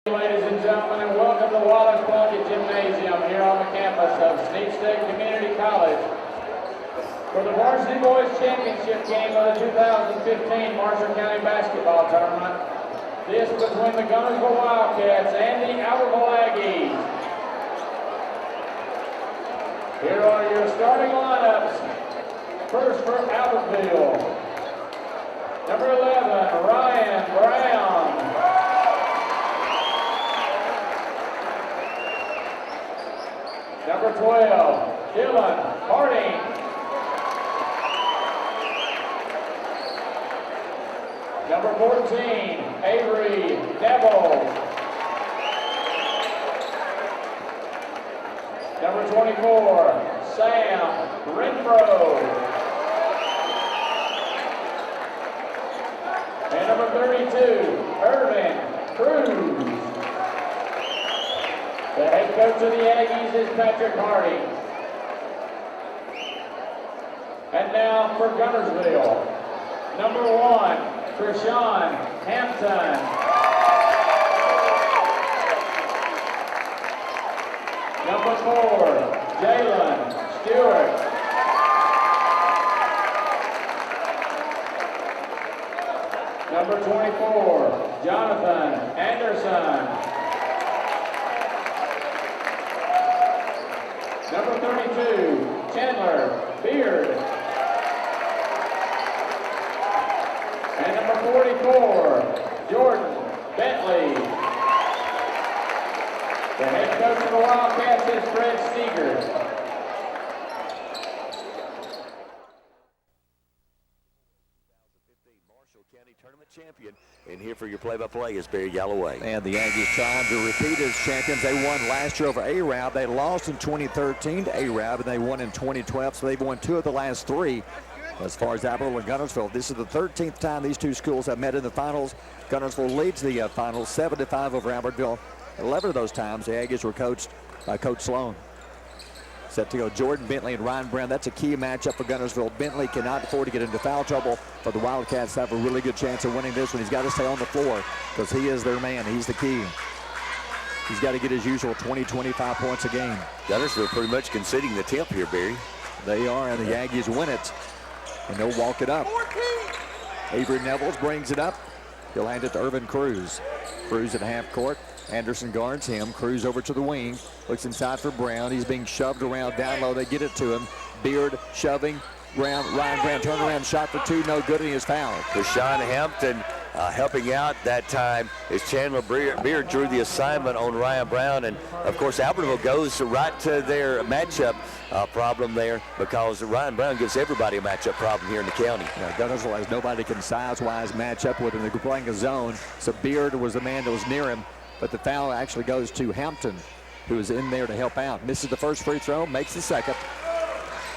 Ladies and gentlemen, and welcome to Wallace Plunkett Gymnasium here on the campus of Sneak State Community College for the Varsity Boys Championship game of the 2015 Marshall County Basketball Tournament. This between the Guntersville Wildcats and the Albertville Aggies. Here are your starting lineups. First for Albertville, number 11, Ryan Brown. Number 12, Dylan Harding. Number 14, Avery Neville. Number 24, Sam Renfro. And number 32, Irvin Cruz. The head coach of the Aggies is Patrick Harding. And now for Guntersville, number 1, Krishan Hampton. Number 4, Jalen Stewart. Number 24, Jonathan Anderson. Number 32, Chandler Beard. And number 44, Jordan Bentley. The head coach of the Wildcats is Fred Steger. Tournament champion, and here for your play-by-play is Barry Galloway. And the Aggies trying to repeat as champions. They won last year over Arab. They lost in 2013 to Arab, and they won in 2012, so they've won 2 of the last 3. As far as Albertville and Guntersville, this is the 13th time these two schools have met in the finals. Guntersville leads the finals 7-5 over Albertville. 11 of those times, the Aggies were coached by Coach Sloan. Set to go Jordan Bentley and Ryan Brown. That's a key matchup for Guntersville. Bentley cannot afford to get into foul trouble, but the Wildcats have a really good chance of winning this one. He's got to stay on the floor because he is their man. He's the key. He's got to get his usual 20-25 points a game. Guntersville pretty much conceding the tip here, Barry. They are, and the Aggies win it, and they'll walk it up. Avery Nevels brings it up. He'll hand it to Irvin Cruz. Cruz at half court. Anderson guards him. Cruz over to the wing. Looks inside for Brown. He's being shoved around down low. They get it to him. Beard shoving. Ryan Brown turnaround shot for 2. No good, and he is fouled. Krishan Hampton helping out that time as Chandler Beard drew the assignment on Ryan Brown. And, of course, Albertville goes right to their matchup problem there because Ryan Brown gives everybody a matchup problem here in the county. Yeah, Guntersville has nobody can size-wise match up with him. They're playing a zone, so Beard was the man that was near him. But the foul actually goes to Hampton, who is in there to help out. Misses the first free throw, makes the second.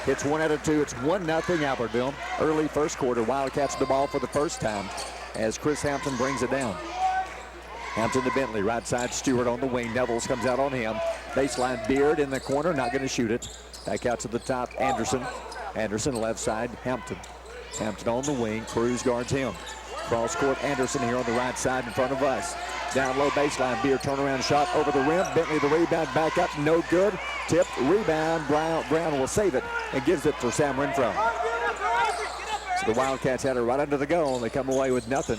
Hits 1 out of 2. It's 1-0 Albertville. Early first quarter, Wildcats the ball for the first time as Chris Hampton brings it down. Hampton to Bentley, right side Stewart on the wing. Nevels comes out on him. Baseline Beard in the corner, not going to shoot it. Back out to the top, Anderson. Anderson left side, Hampton. Hampton on the wing, Cruz guards him. Cross court, Anderson here on the right side in front of us. Down low baseline, Beard turnaround shot over the rim. Bentley the rebound, back up, no good. Tip, rebound, Brown will save it and gives it to Sam Renfro. So the Wildcats had it right under the goal and they come away with nothing.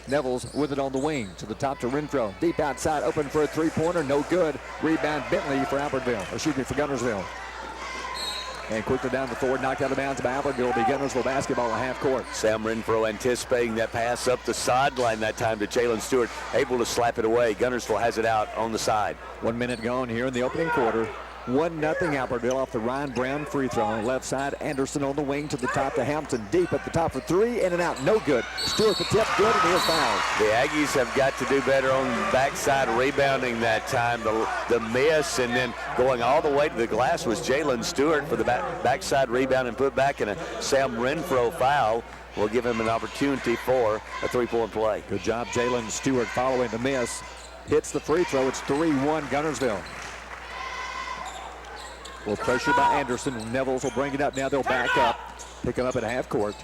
Nevels with it on the wing to the top to Renfro. Deep outside, open for a 3-pointer, no good. Rebound Bentley for for Guntersville. And quickly down the forward, knocked out of bounds by Albertville. It'll be Guntersville basketball at half court. Sam Renfro anticipating that pass up the sideline that time to Jalen Stewart, able to slap it away. Guntersville has it out on the side. 1 minute gone here in the opening quarter. 1-0 Albertville off the Ryan Brown free throw. On the left side, Anderson on the wing to the top to Hampton. Deep at the top for 3, in and out, no good. Stewart the tip, good, and he is fouled. The Aggies have got to do better on the backside rebounding that time. The miss and then going all the way to the glass was Jalen Stewart for the backside rebound and put back, in a Sam Renfro foul will give him an opportunity for a 3-point play. Good job, Jalen Stewart following the miss. Hits the free throw. It's 3-1 Guntersville. Well, pressure by Anderson. Nevels will bring it up. Now they'll back up. Pick him up at half court.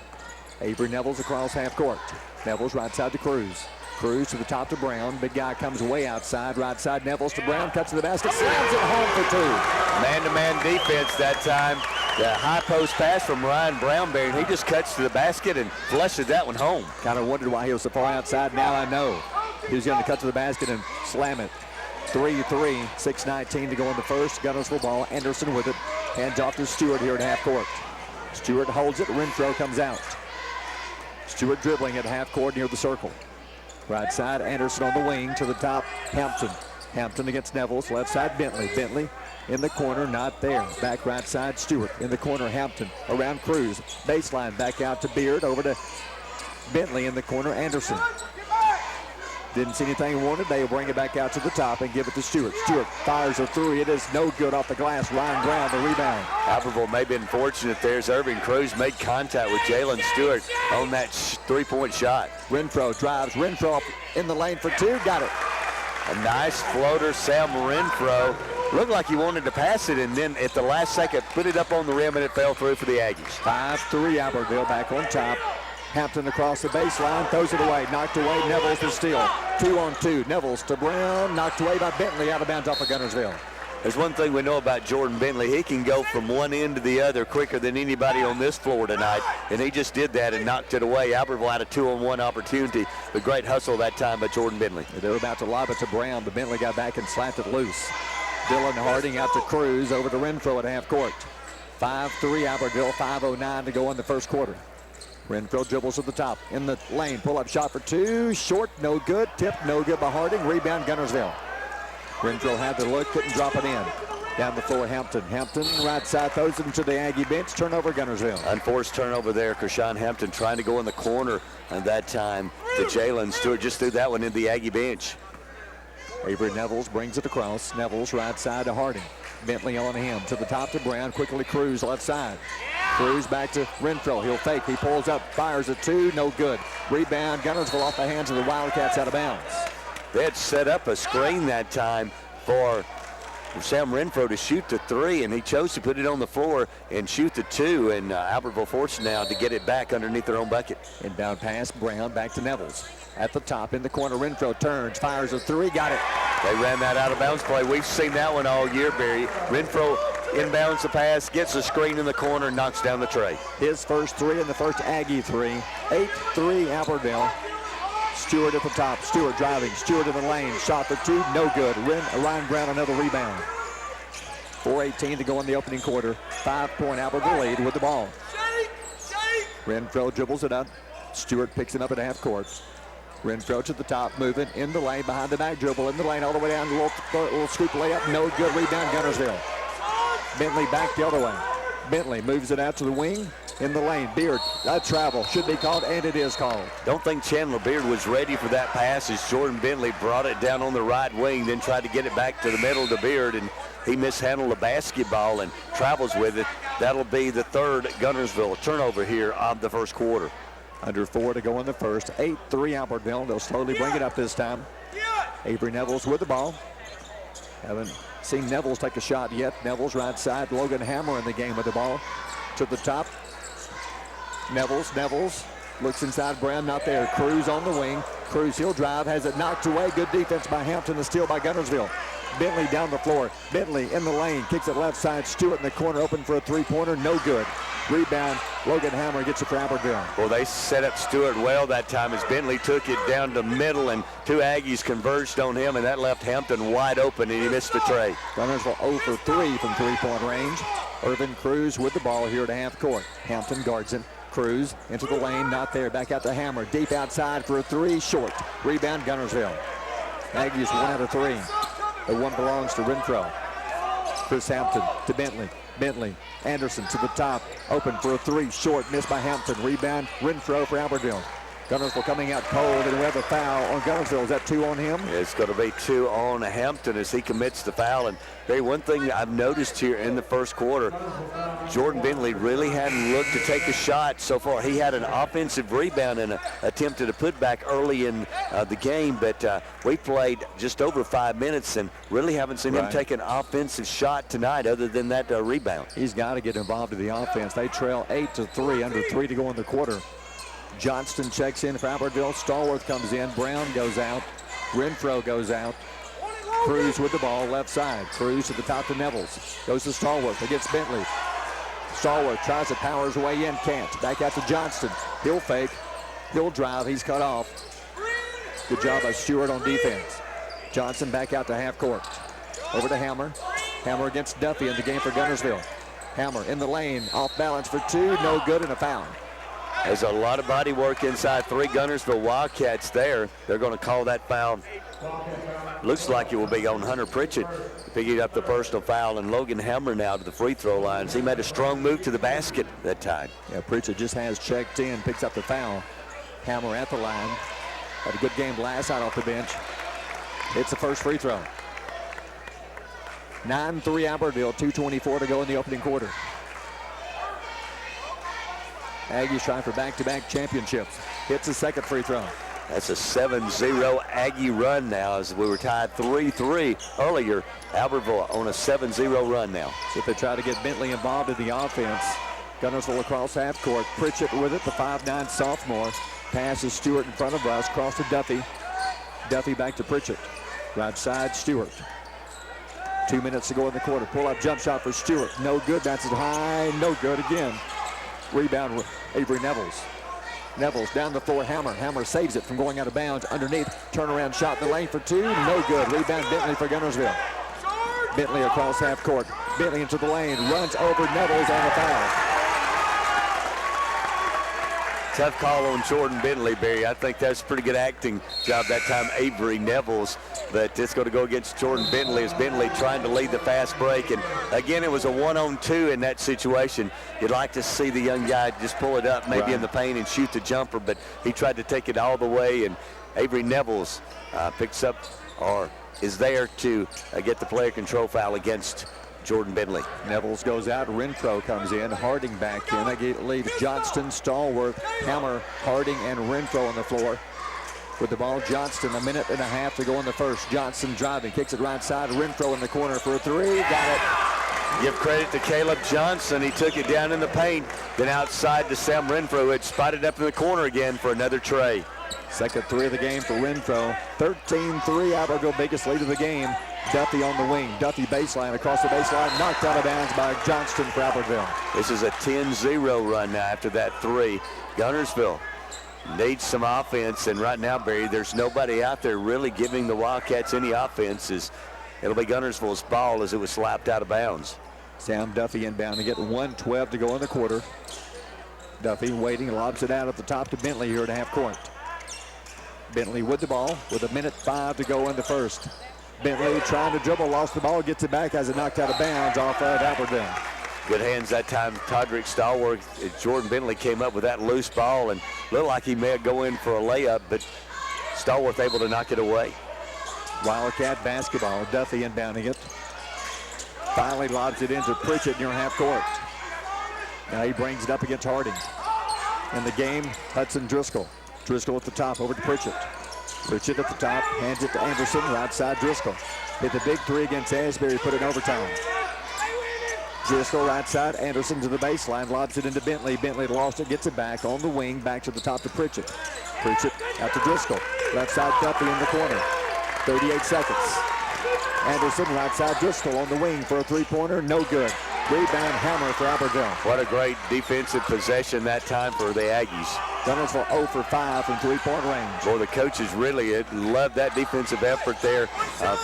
Avery Nevels across half court. Nevels right side to Cruz. Cruz to the top to Brown. Big guy comes way outside. Right side, Nevels to Brown. Cuts to the basket. Slams it home for two. Man-to-man defense that time. The high post pass from Ryan Brownberry. He just cuts to the basket and flushes that one home. Kind of wondered why he was so far outside. Now I know. He was going to cut to the basket and slam it. 3-3, 6:19 to go in the first. Guntersville ball. Anderson with it. Hands off to Stewart here at half court. Stewart holds it. Renfro comes out. Stewart dribbling at half court near the circle. Right side, Anderson on the wing to the top. Hampton. Hampton against Nevels. Left side, Bentley. Bentley in the corner, not there. Back right side, Stewart. In the corner, Hampton. Around Cruz. Baseline, back out to Beard. Over to Bentley in the corner, Anderson. Didn't see anything wanted. They will bring it back out to the top and give it to Stewart. Stewart fires a three. It is no good off the glass. Ryan Brown, the rebound. Albertville may have been fortunate there as Irving Cruz made contact with Jalen Stewart on that three-point shot. Renfro drives. Renfro in the lane for two. Got it. A nice floater, Sam Renfro. Looked like he wanted to pass it, and then at the last second, put it up on the rim, and it fell through for the Aggies. 5-3, Albertville back on top. Hampton across the baseline, throws it away, knocked away, Nevels to steal. 2-on-2, Nevels to Brown, knocked away by Bentley, out of bounds off of Guntersville. There's one thing we know about Jordan Bentley. He can go from one end to the other quicker than anybody on this floor tonight, and he just did that and knocked it away. Albertville had a 2-on-1 opportunity, but great hustle that time by Jordan Bentley. They were about to lob it to Brown, but Bentley got back and slapped it loose. Dylan Harding out to Cruz, over to Renfro at half court. 5-3 Albertville, 5:09 to go in the first quarter. Renfro dribbles to the top, in the lane, pull-up shot for two, short, no good, tip, no good by Harding, rebound Guntersville. Renfro had the look, couldn't drop it in. Down the floor, Hampton. Hampton, right side, throws it into the Aggie bench, turnover Guntersville. Unforced turnover there, Kershawn Hampton trying to go in the corner at that time. To Jalen Stewart, just threw that one in the Aggie bench. Avery Nevels brings it across. Nevels right side to Harding. Bentley on him. To the top to Brown. Quickly Cruz left side. Cruz back to Renfro. He'll fake. He pulls up. Fires a two. No good. Rebound. Guntersville off the hands of the Wildcats, out of bounds. They had set up a screen that time for Sam Renfro to shoot the three, and he chose to put it on the floor and shoot the two, and Albertville forced now to get it back underneath their own bucket. Inbound pass. Brown back to Nevels. At the top, in the corner, Renfro turns, fires a three, got it. They ran that out of bounds play. We've seen that one all year, Barry. Renfro inbounds the pass, gets a screen in the corner, knocks down the tray. His first three and the first Aggie three. 8-3 Albertville. Stewart at the top, Stewart driving, Stewart in the lane, shot for two, no good. Ryan Brown another rebound. 4:18 to go in the opening quarter. 5-point Albertville lead with the ball. Renfro dribbles it up. Stewart picks it up at half court. Renfro to the top, moving in the lane, behind the back dribble, in the lane all the way down, a little scoop layup, no good, rebound Guntersville. Bentley back the other way. Bentley moves it out to the wing, in the lane, Beard, that travel, should be called, and it is called. Don't think Chandler Beard was ready for that pass as Jordan Bentley brought it down on the right wing, then tried to get it back to the middle to Beard, and he mishandled the basketball and travels with it. That'll be the third Guntersville turnover here of the first quarter. Under 4 to go in the first. 8-3 Albertville. They'll slowly bring it up this time. Avery Nevels with the ball. Haven't seen Nevels take a shot yet. Nevels right side. Logan Hammer in the game with the ball. To the top. Nevels looks inside. Brown not there. Cruz on the wing. Cruz, he'll drive. Has it knocked away. Good defense by Hampton. The steal by Guntersville. Bentley down the floor. Bentley in the lane. Kicks it left side. Stewart in the corner. Open for a three-pointer. No good. Rebound. Logan Hammer gets it for Albertville. Well, they set up Stewart well that time as Bentley took it down the middle, and two Aggies converged on him, and that left Hampton wide open, and he missed the tray. Guntersville 0 for 3 from three-point range. Irvin Cruz with the ball here at half court. Hampton guards him. Cruz into the lane, not there. Back out to Hammer. Deep outside for a three, short. Rebound Guntersville. Aggies 1 out of 3. The one belongs to Renfro. Chris Hampton to Bentley. Bentley, Anderson to the top, open for a three, short, missed by Hampton. Rebound, Renfro for Albertville. Guntersville coming out cold, and we have a foul on Guntersville. Is that 2 on him? It's going to be 2 on Hampton as he commits the foul. And Barry, one thing I've noticed here in the first quarter, Jordan Bentley really hadn't looked to take a shot so far. He had an offensive rebound and attempted a putback early in the game, but we played just over 5 minutes and really haven't seen him take an offensive shot tonight other than that rebound. He's got to get involved in the offense. They trail 8-3, under 3 to go in the quarter. Johnston checks in for Albertville. Stallworth comes in. Brown goes out. Renfro goes out. Cruz with the ball, left side. Cruz to the top to Nevels. Goes to Stallworth against Bentley. Stallworth tries to power his way in, can't. Back out to Johnston. He'll fake. He'll drive. He's cut off. Good job by Stewart on defense. Johnson back out to half court. Over to Hammer. Hammer against Duffy in the game for Guntersville. Hammer in the lane, off balance for two, no good, and a foul. There's a lot of body work inside 3 Guntersville Wildcats there. They're going to call that foul. Looks like it will be on Hunter Pritchett. Picking up the personal foul, and Logan Hammer now to the free throw lines. He made a strong move to the basket that time. Yeah, Pritchett just has checked in, picks up the foul. Hammer at the line. Had a good game last night off the bench. Hits the first free throw. 9-3 Albertville, 2:24 to go in the opening quarter. Aggies trying for back-to-back championships. Hits the second free throw. That's a 7-0 Aggie run now, as we were tied 3-3 earlier. Albertville on a 7-0 run now. If they try to get Bentley involved in the offense. Guntersville across half court. Pritchett with it, the 5'9 sophomore. Passes Stewart in front of us, cross to Duffy. Duffy back to Pritchett. Right side, Stewart. 2 minutes to go in the quarter. Pull-up jump shot for Stewart. No good. That's it high. No good again. Rebound with Avery Nevels. Nevels down the floor. Hammer. Hammer saves it from going out of bounds. Underneath. Turnaround shot in the lane for two. No good. Rebound Bentley for Guntersville. Bentley across half court. Bentley into the lane. Runs over Nevels on the foul. Tough call on Jordan Bentley, Barry. I think that's a pretty good acting job that time, Avery Nevels. But it's going to go against Jordan Bentley as Bentley trying to lead the fast break. And again, it was a 1-on-2 in that situation. You'd like to see the young guy just pull it up, maybe in the paint and shoot the jumper, but he tried to take it all the way. And Avery Nevels picks up or is there to get the player control foul against Jordan Bentley. Nevels goes out. Renfro comes in. Harding back in. That leaves Johnston, Stallworth, Hammer, Harding, and Renfro on the floor. With the ball, Johnston, 1.5 minutes to go in the first. Johnson driving, kicks it right side. Renfro in the corner for a three. Got it. Give credit to Caleb Johnson. He took it down in the paint. Then outside to Sam Renfro, who had spotted up in the corner again for another tray. Second three of the game for Renfro. 13-3, Albertville, biggest lead of the game. Duffy on the wing. Duffy baseline, across the baseline, knocked out of bounds by Johnston for Albertville. This is a 10-0 run now after that three. Guntersville needs some offense, and right now, Barry, there's nobody out there really giving the Wildcats any offenses. It'll be Guntersville's ball as it was slapped out of bounds. Sam Duffy inbound to get 1:12 to go in the quarter. Duffy waiting, lobs it out at the top to Bentley here at half court. Bentley with the ball with 1:05 to go in the first. Bentley trying to dribble, lost the ball, gets it back, has it knocked out of bounds off of Albertville. Good hands that time. Todrick Stallworth. Jordan Bentley came up with that loose ball and looked like he may go in for a layup, but Stallworth able to knock it away. Wildcat basketball. Duffy inbounding it. Finally lobs it into Pritchett near half court. Now he brings it up against Harding. In the game, Hudson Driscoll. Driscoll at the top, over to Pritchett. Pritchett at the top, hands it to Anderson, right side Driscoll. Hit the big three against Asbury, put it in overtime. Driscoll right side, Anderson to the baseline, lobs it into Bentley. Bentley lost it, gets it back on the wing, back to the top to Pritchett. Pritchett out to Driscoll. Left side Duffy in the corner. 38 seconds. Anderson right side Driscoll on the wing for a three-pointer, no good. Rebound Hammer for Albertville. What a great defensive possession that time for the Aggies. Guntersville 0 for 5 from three-point range. Boy, the coaches really loved that defensive effort there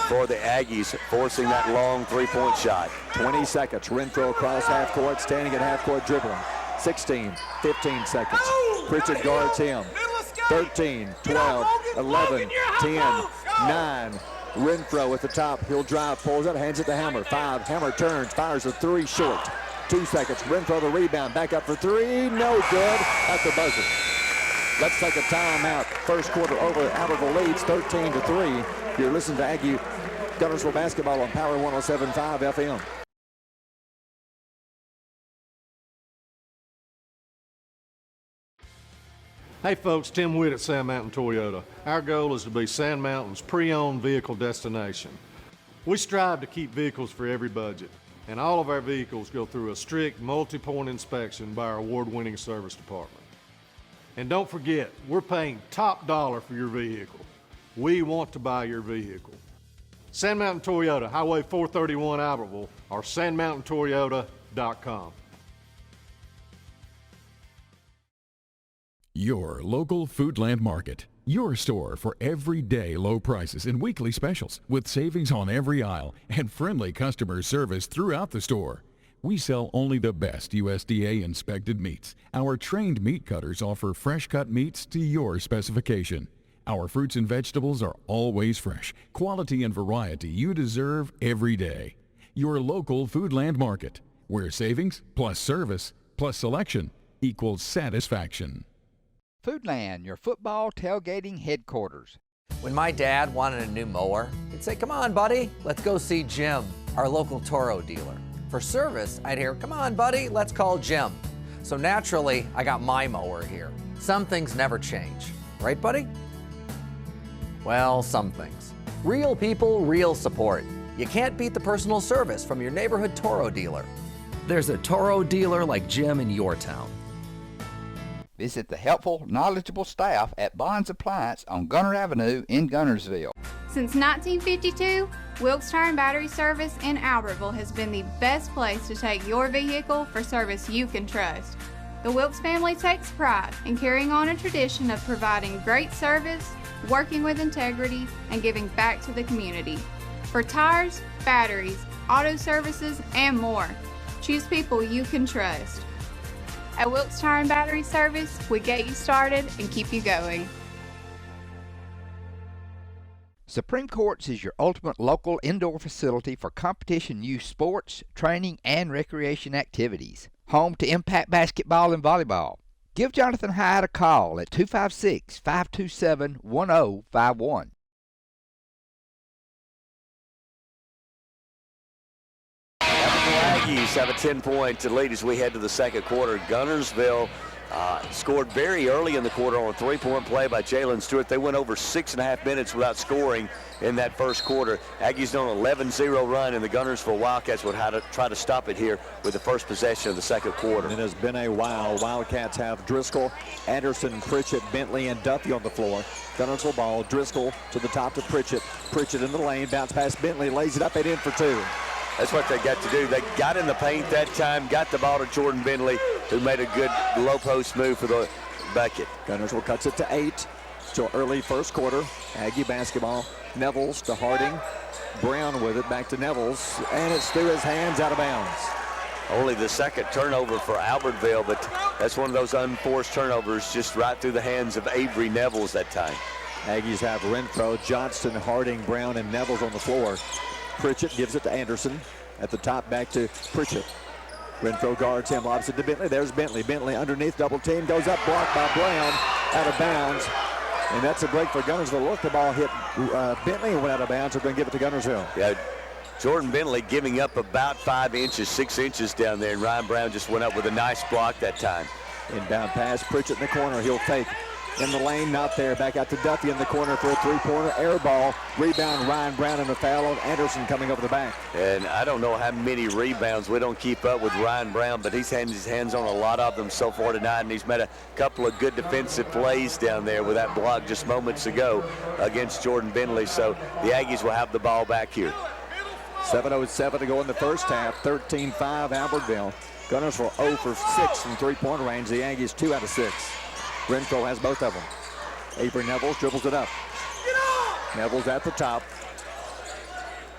for the Aggies, forcing that long three-point shot. 20 seconds. Renfro across half court, standing at half court dribbling. 16, 15 seconds. Pritchett guards him. 13, 12, 11, 10, 9. Renfro at the top. He'll drive, pulls up, hands it to Hammer. 5. Hammer turns, fires a three short. 2 seconds. Renfro the rebound. Back up for three. No good at the buzzer. Let's take a timeout. First quarter over. Albertville leads 13-3. You're listening to Aggie Guntersville basketball on Power 107.5 FM. Hey folks, Tim Witt at Sand Mountain Toyota. Our goal is to be Sand Mountain's pre-owned vehicle destination. We strive to keep vehicles for every budget, and all of our vehicles go through a strict multi-point inspection by our award-winning service department. And don't forget, we're paying top dollar for your vehicle. We want to buy your vehicle. Sand Mountain Toyota, Highway 431 Albertville, or sandmountaintoyota.com. Your local Foodland Market. Your store for everyday low prices and weekly specials with savings on every aisle and friendly customer service throughout the store. We sell only the best USDA inspected meats. Our trained meat cutters offer fresh cut meats to your specification. Our fruits and vegetables are always fresh, quality and variety you deserve every day. Your local Foodland Market, where savings plus service plus selection equals satisfaction. Foodland, your football tailgating headquarters. When my dad wanted a new mower, he'd say, "Come on, buddy, let's go see Jim, our local Toro dealer." For service, I'd hear, "Come on, buddy, let's call Jim." So naturally, I got my mower here. Some things never change. Right, buddy? Well, some things. Real people, real support. You can't beat the personal service from your neighborhood Toro dealer. There's a Toro dealer like Jim in your town. Visit the helpful, knowledgeable staff at Bond's Appliance on Gunter Avenue in Guntersville. Since 1952, Wilkes Tire and Battery Service in Albertville has been the best place to take your vehicle for service you can trust. The Wilkes family takes pride in carrying on a tradition of providing great service, working with integrity, and giving back to the community. For tires, batteries, auto services, and more, choose people you can trust. At Wilkes Tire and Battery Service, we get you started and keep you going. Supreme Courts is your ultimate local indoor facility for competition youth sports, training, and recreation activities. Home to Impact Basketball and Volleyball. Give Jonathan Hyde a call at 256-527-1051. Aggies have a 10-point lead as we head to the second quarter. Guntersville scored very early in the quarter on a three-point play by Jalen Stewart. They went over 6.5 minutes without scoring in that first quarter. Aggies on an 11-0 run, and the Guntersville Wildcats would try to stop it here with the first possession of the second quarter. It has been a while. Wildcats have Driscoll, Anderson, Pritchett, Bentley, and Duffy on the floor. Guntersville ball, Driscoll to the top to Pritchett. Pritchett in the lane, bounce past Bentley, lays it up and in for two. That's what they got to do. They got in the paint that time, got the ball to Jordan Bentley, who made a good low post move for the bucket. Guntersville cuts it to 8 till early first quarter. Aggie basketball. Nevels to Harding. Brown with it, back to Nevels, and it's through his hands, out of bounds. Only the second turnover for Albertville, but that's one of those unforced turnovers, just right through the hands of Avery Nevels that time. Aggies have Renfro, Johnston, Harding, Brown, and Nevels on the floor. Pritchett gives it to Anderson. At the top, back to Pritchett. Renfro guards him, lobs it to Bentley. There's Bentley. Bentley underneath, double team, goes up, blocked by Brown, out of bounds. And that's a break for Guntersville. Look, the ball hit Bentley and went out of bounds. They're going to give it to Guntersville. Yeah, Jordan Bentley giving up about 5 inches, 6 inches down there, and Ryan Brown just went up with a nice block that time. Inbound pass, Pritchett in the corner. He'll take in the lane, not there. Back out to Duffy in the corner for a three-pointer. Air ball. Rebound, Ryan Brown, and a foul on Anderson coming over the back. And I don't know how many rebounds. We don't keep up with Ryan Brown, but he's had his hands on a lot of them so far tonight, and he's made a couple of good defensive plays down there with that block just moments ago against Jordan Bentley. So the Aggies will have the ball back here. 7:07 to go in the first half. 13-5 Albertville. Guntersville 0 for 6 from three-point range. The Aggies 2 out of 6. Renfro has both of them. Avery Nevels dribbles it up. Nevels at the top.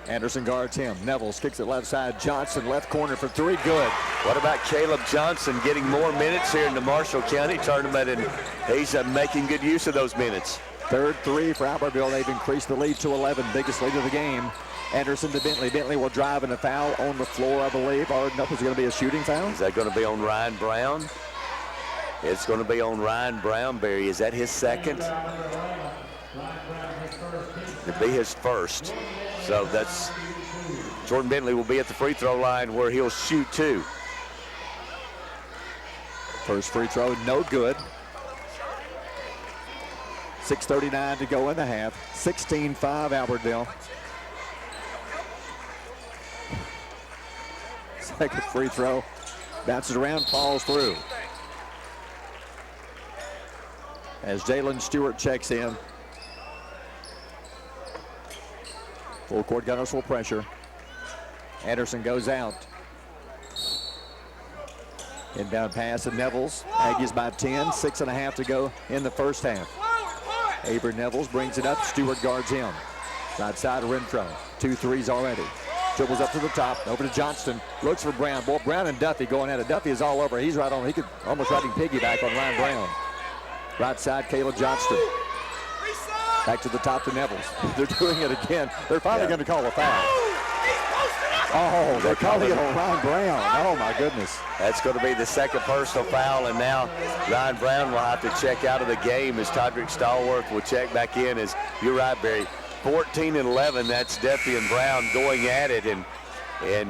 Anderson guards him. Nevels kicks it left side. Johnson left corner for three. Good. What about Caleb Johnson getting more minutes here in the Marshall County tournament, and he's making good use of those minutes. Third three for Albertville. They've increased the lead to 11. Biggest lead of the game. Anderson to Bentley. Bentley will drive in a foul on the floor, I believe. Or no, is it going to be a shooting foul? Is that going to be on Ryan Brown? It's going to be on Ryan Brown, Barry. Is that his second? It'll be his first. So that's Jordan Bentley will be at the free throw line where he'll shoot two. First free throw, no good. 6:39 to go in the half. 16-5 Albertville. Second free throw. Bounces around, falls through. as Jalen Stewart checks in. Full court Guntersville pressure. Anderson goes out. Inbound pass to Nevels. Aggies by 10, 6.5 to go in the first half. Avery Nevels brings it up. Stewart guards him. Right side Renfro. 2 threes already. Dribbles up to the top. Over to Johnston. Looks for Brown. Boy, Brown and Duffy going at it. Duffy is all over. He's right on. He could almost riding piggyback on Ryan Brown. Right side, Caleb Johnston. Back to the top to Nevels. They're doing it again. They're finally going to call a foul. Oh, they're calling it on Ryan Brown. Oh, my goodness. That's going to be the second personal foul, and now Ryan Brown will have to check out of the game as Todrick Stallworth will check back in. As you're right, Barry, 14 and 11, that's Duffy and Brown going at it, and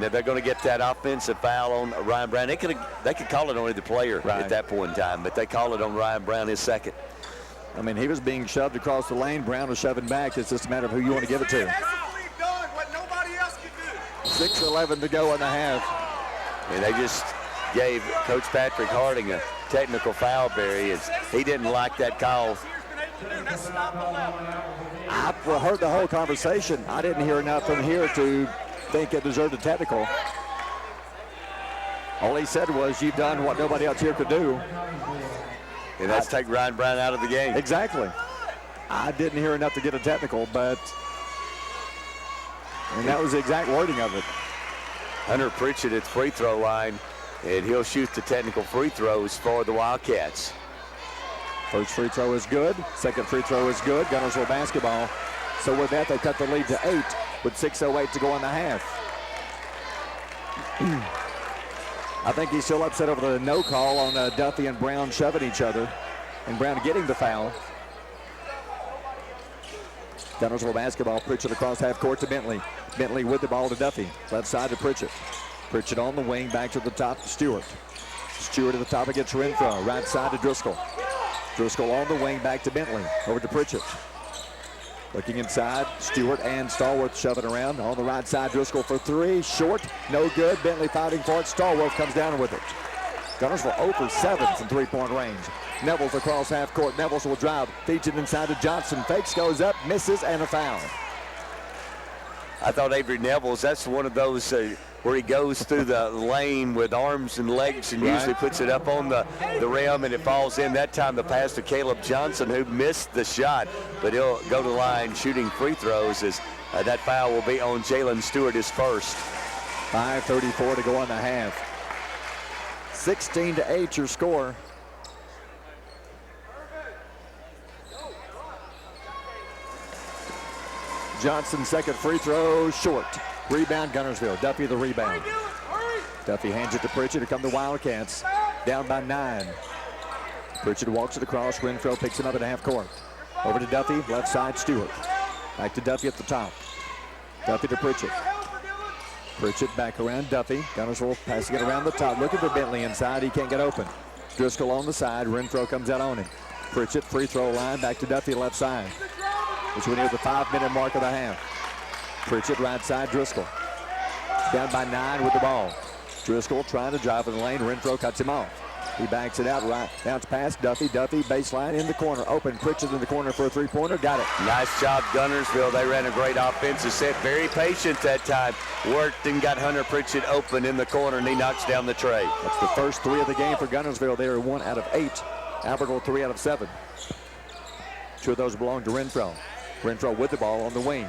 they're going to get that offensive foul on Ryan Brown. They could call it on either player at that point in time, but they call it on Ryan Brown, his second. I mean, he was being shoved across the lane. Brown was shoving back. It's just a matter of who you want to give it to. 6:11 to go in the half. And they just gave Coach Patrick Harding a technical foul, Barry. He didn't like that call. I heard the whole conversation. I didn't hear enough from here to think it deserved a technical. All he said was, you've done what nobody else here could do. And that's take Ryan Brown out of the game. Exactly. I didn't hear enough to get a technical, and that was the exact wording of it. Hunter Pritchett at the free throw line, and he'll shoot the technical free throws for the Wildcats. First free throw is good. Second free throw is good. Guntersville basketball. So with that, they cut the lead to 8 with 6:08 to go in the half. I think he's still upset over the no call on Duffy and Brown shoving each other, and Brown getting the foul. Guntersville basketball. Pritchett across half court to Bentley. Bentley with the ball to Duffy. Left side to Pritchett. Pritchett on the wing, back to the top to Stewart. Stewart at the top against Renfro. Right side to Driscoll. Driscoll on the wing, back to Bentley. Over to Pritchett. Looking inside, Stewart and Stallworth shoving around. On the right side, Driscoll for 3. Short, no good. Bentley fighting for it. Stallworth comes down with it. Guntersville 0 for 7 from three-point range. Nevels across half court. Nevels will drive. Feeds it inside to Johnson. Fakes, goes up, misses, and a foul. I thought Avery Nevels, that's one of those where he goes through the lane with arms and legs and usually puts it up on the rim and it falls in. That time the pass to Caleb Johnson, who missed the shot, but he'll go to the line shooting free throws as that foul will be on Jalen Stewart, his first. 5:34 to go in the half. 16-8 your score. Johnson second free throw short. Rebound Guntersville. Duffy the rebound. Duffy hands it to Pritchett. Here come the Wildcats. Down by 9. Pritchett walks it across. Renfro picks him up at half court. Over to Duffy. Left side Stewart. Back to Duffy at the top. Duffy to Pritchett. Pritchett back around Duffy. Guntersville passing it around the top. Looking for Bentley inside. He can't get open. Driscoll on the side. Renfro comes out on him. Pritchett free throw line. Back to Duffy left side. As we near the 5-minute mark of the half. Pritchett right side, Driscoll. Down by 9 with the ball. Driscoll trying to drive in the lane. Renfro cuts him off. He backs it out right. Bounce pass, Duffy. Duffy baseline in the corner. Open. Pritchett in the corner for a three-pointer. Got it. Nice job, Guntersville. They ran a great offensive set. Very patient that time. Worked and got Hunter Pritchett open in the corner, and he knocks down the tray. That's the first 3 of the game for Guntersville. They are 1 out of 8. Albertville 3 out of 7. 2 of those belong to Renfro. Renfro with the ball on the wing.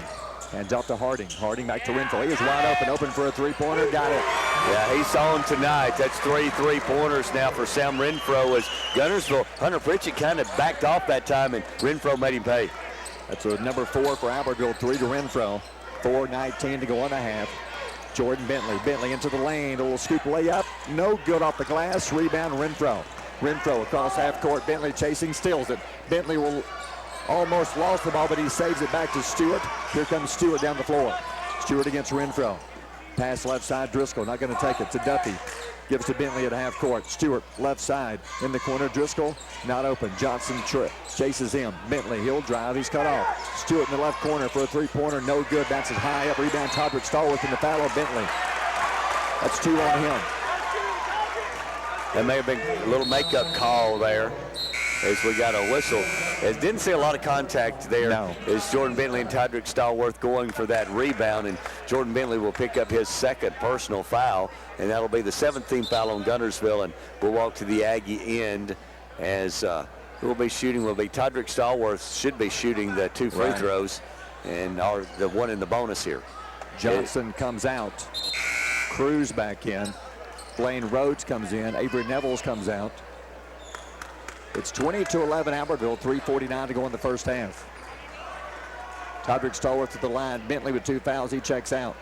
Hands off to Harding. Harding back to Renfro. He is wide open for a three-pointer. Got it. Yeah, he's on tonight. That's 3 3-pointers now for Sam Renfro as Guntersville. Hunter Pritchett kind of backed off that time, and Renfro made him pay. That's a number 4 for Albertville, 3 to Renfro. 4:19 to go on the half. Jordan Bentley. Bentley into the lane. A little scoop layup. No good off the glass. Rebound Renfro. Renfro across half court. Bentley chasing, steals it. Bentley will almost lost the ball, but he saves it back to Stewart. Here comes Stewart down the floor. Stewart against Renfro. Pass left side, Driscoll not going to take it to Duffy. Gives to Bentley at half court. Stewart left side in the corner. Driscoll not open. Johnson chases him. Bentley, he'll drive. He's cut off. Stewart in the left corner for a three-pointer. No good. Bounces high up. Rebound Todrick Stallworth in the foul of Bentley. That's 2 on him. That may have been a little makeup call there. as we got a whistle. It didn't see a lot of contact there. No. As Jordan Bentley and Todrick Stallworth going for that rebound, and Jordan Bentley will pick up his second personal foul, and that'll be the 7th team foul on Guntersville, and we'll walk to the Aggie end as who will be shooting will be Todrick Stallworth should be shooting the 2 free throws, and the one in the bonus here. Johnson comes out. Cruz back in. Blaine Rhodes comes in. Avery Nevels comes out. It's 20-11 Albertville, 3:49 to go in the first half. Todrick Stallworth at the line. Bentley with 2 fouls. He checks out.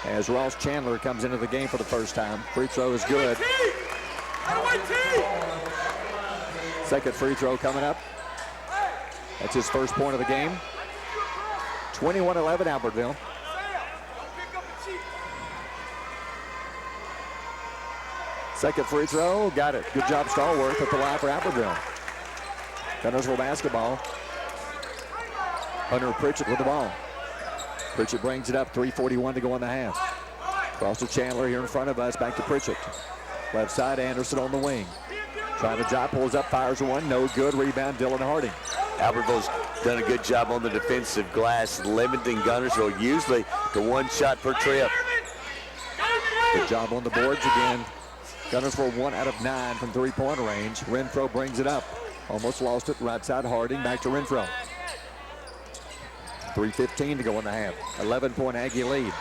As Ross Chandler comes into the game for the first time. Free throw is good. Second free throw coming up. That's his first point of the game. 21-11 Albertville. Second free throw, got it. Good job, Stallworth at the line for Albertville. Guntersville basketball. Hunter Pritchett with the ball. Pritchett brings it up, 3:41 to go in the half. Cross to Chandler here in front of us, back to Pritchett. Left side, Anderson on the wing. Trying to drop, pulls up, fires one, no good. Rebound, Dylan Harding. Albertville's done a good job on the defensive glass, limiting Guntersville usually to 1 shot per trip. Good job on the boards again. Guntersville 1 out of 9 from 3-point range. Renfro brings it up. Almost lost it. Right side Harding, back to Renfro. 3:15 to go in the half. 11-point Aggie lead.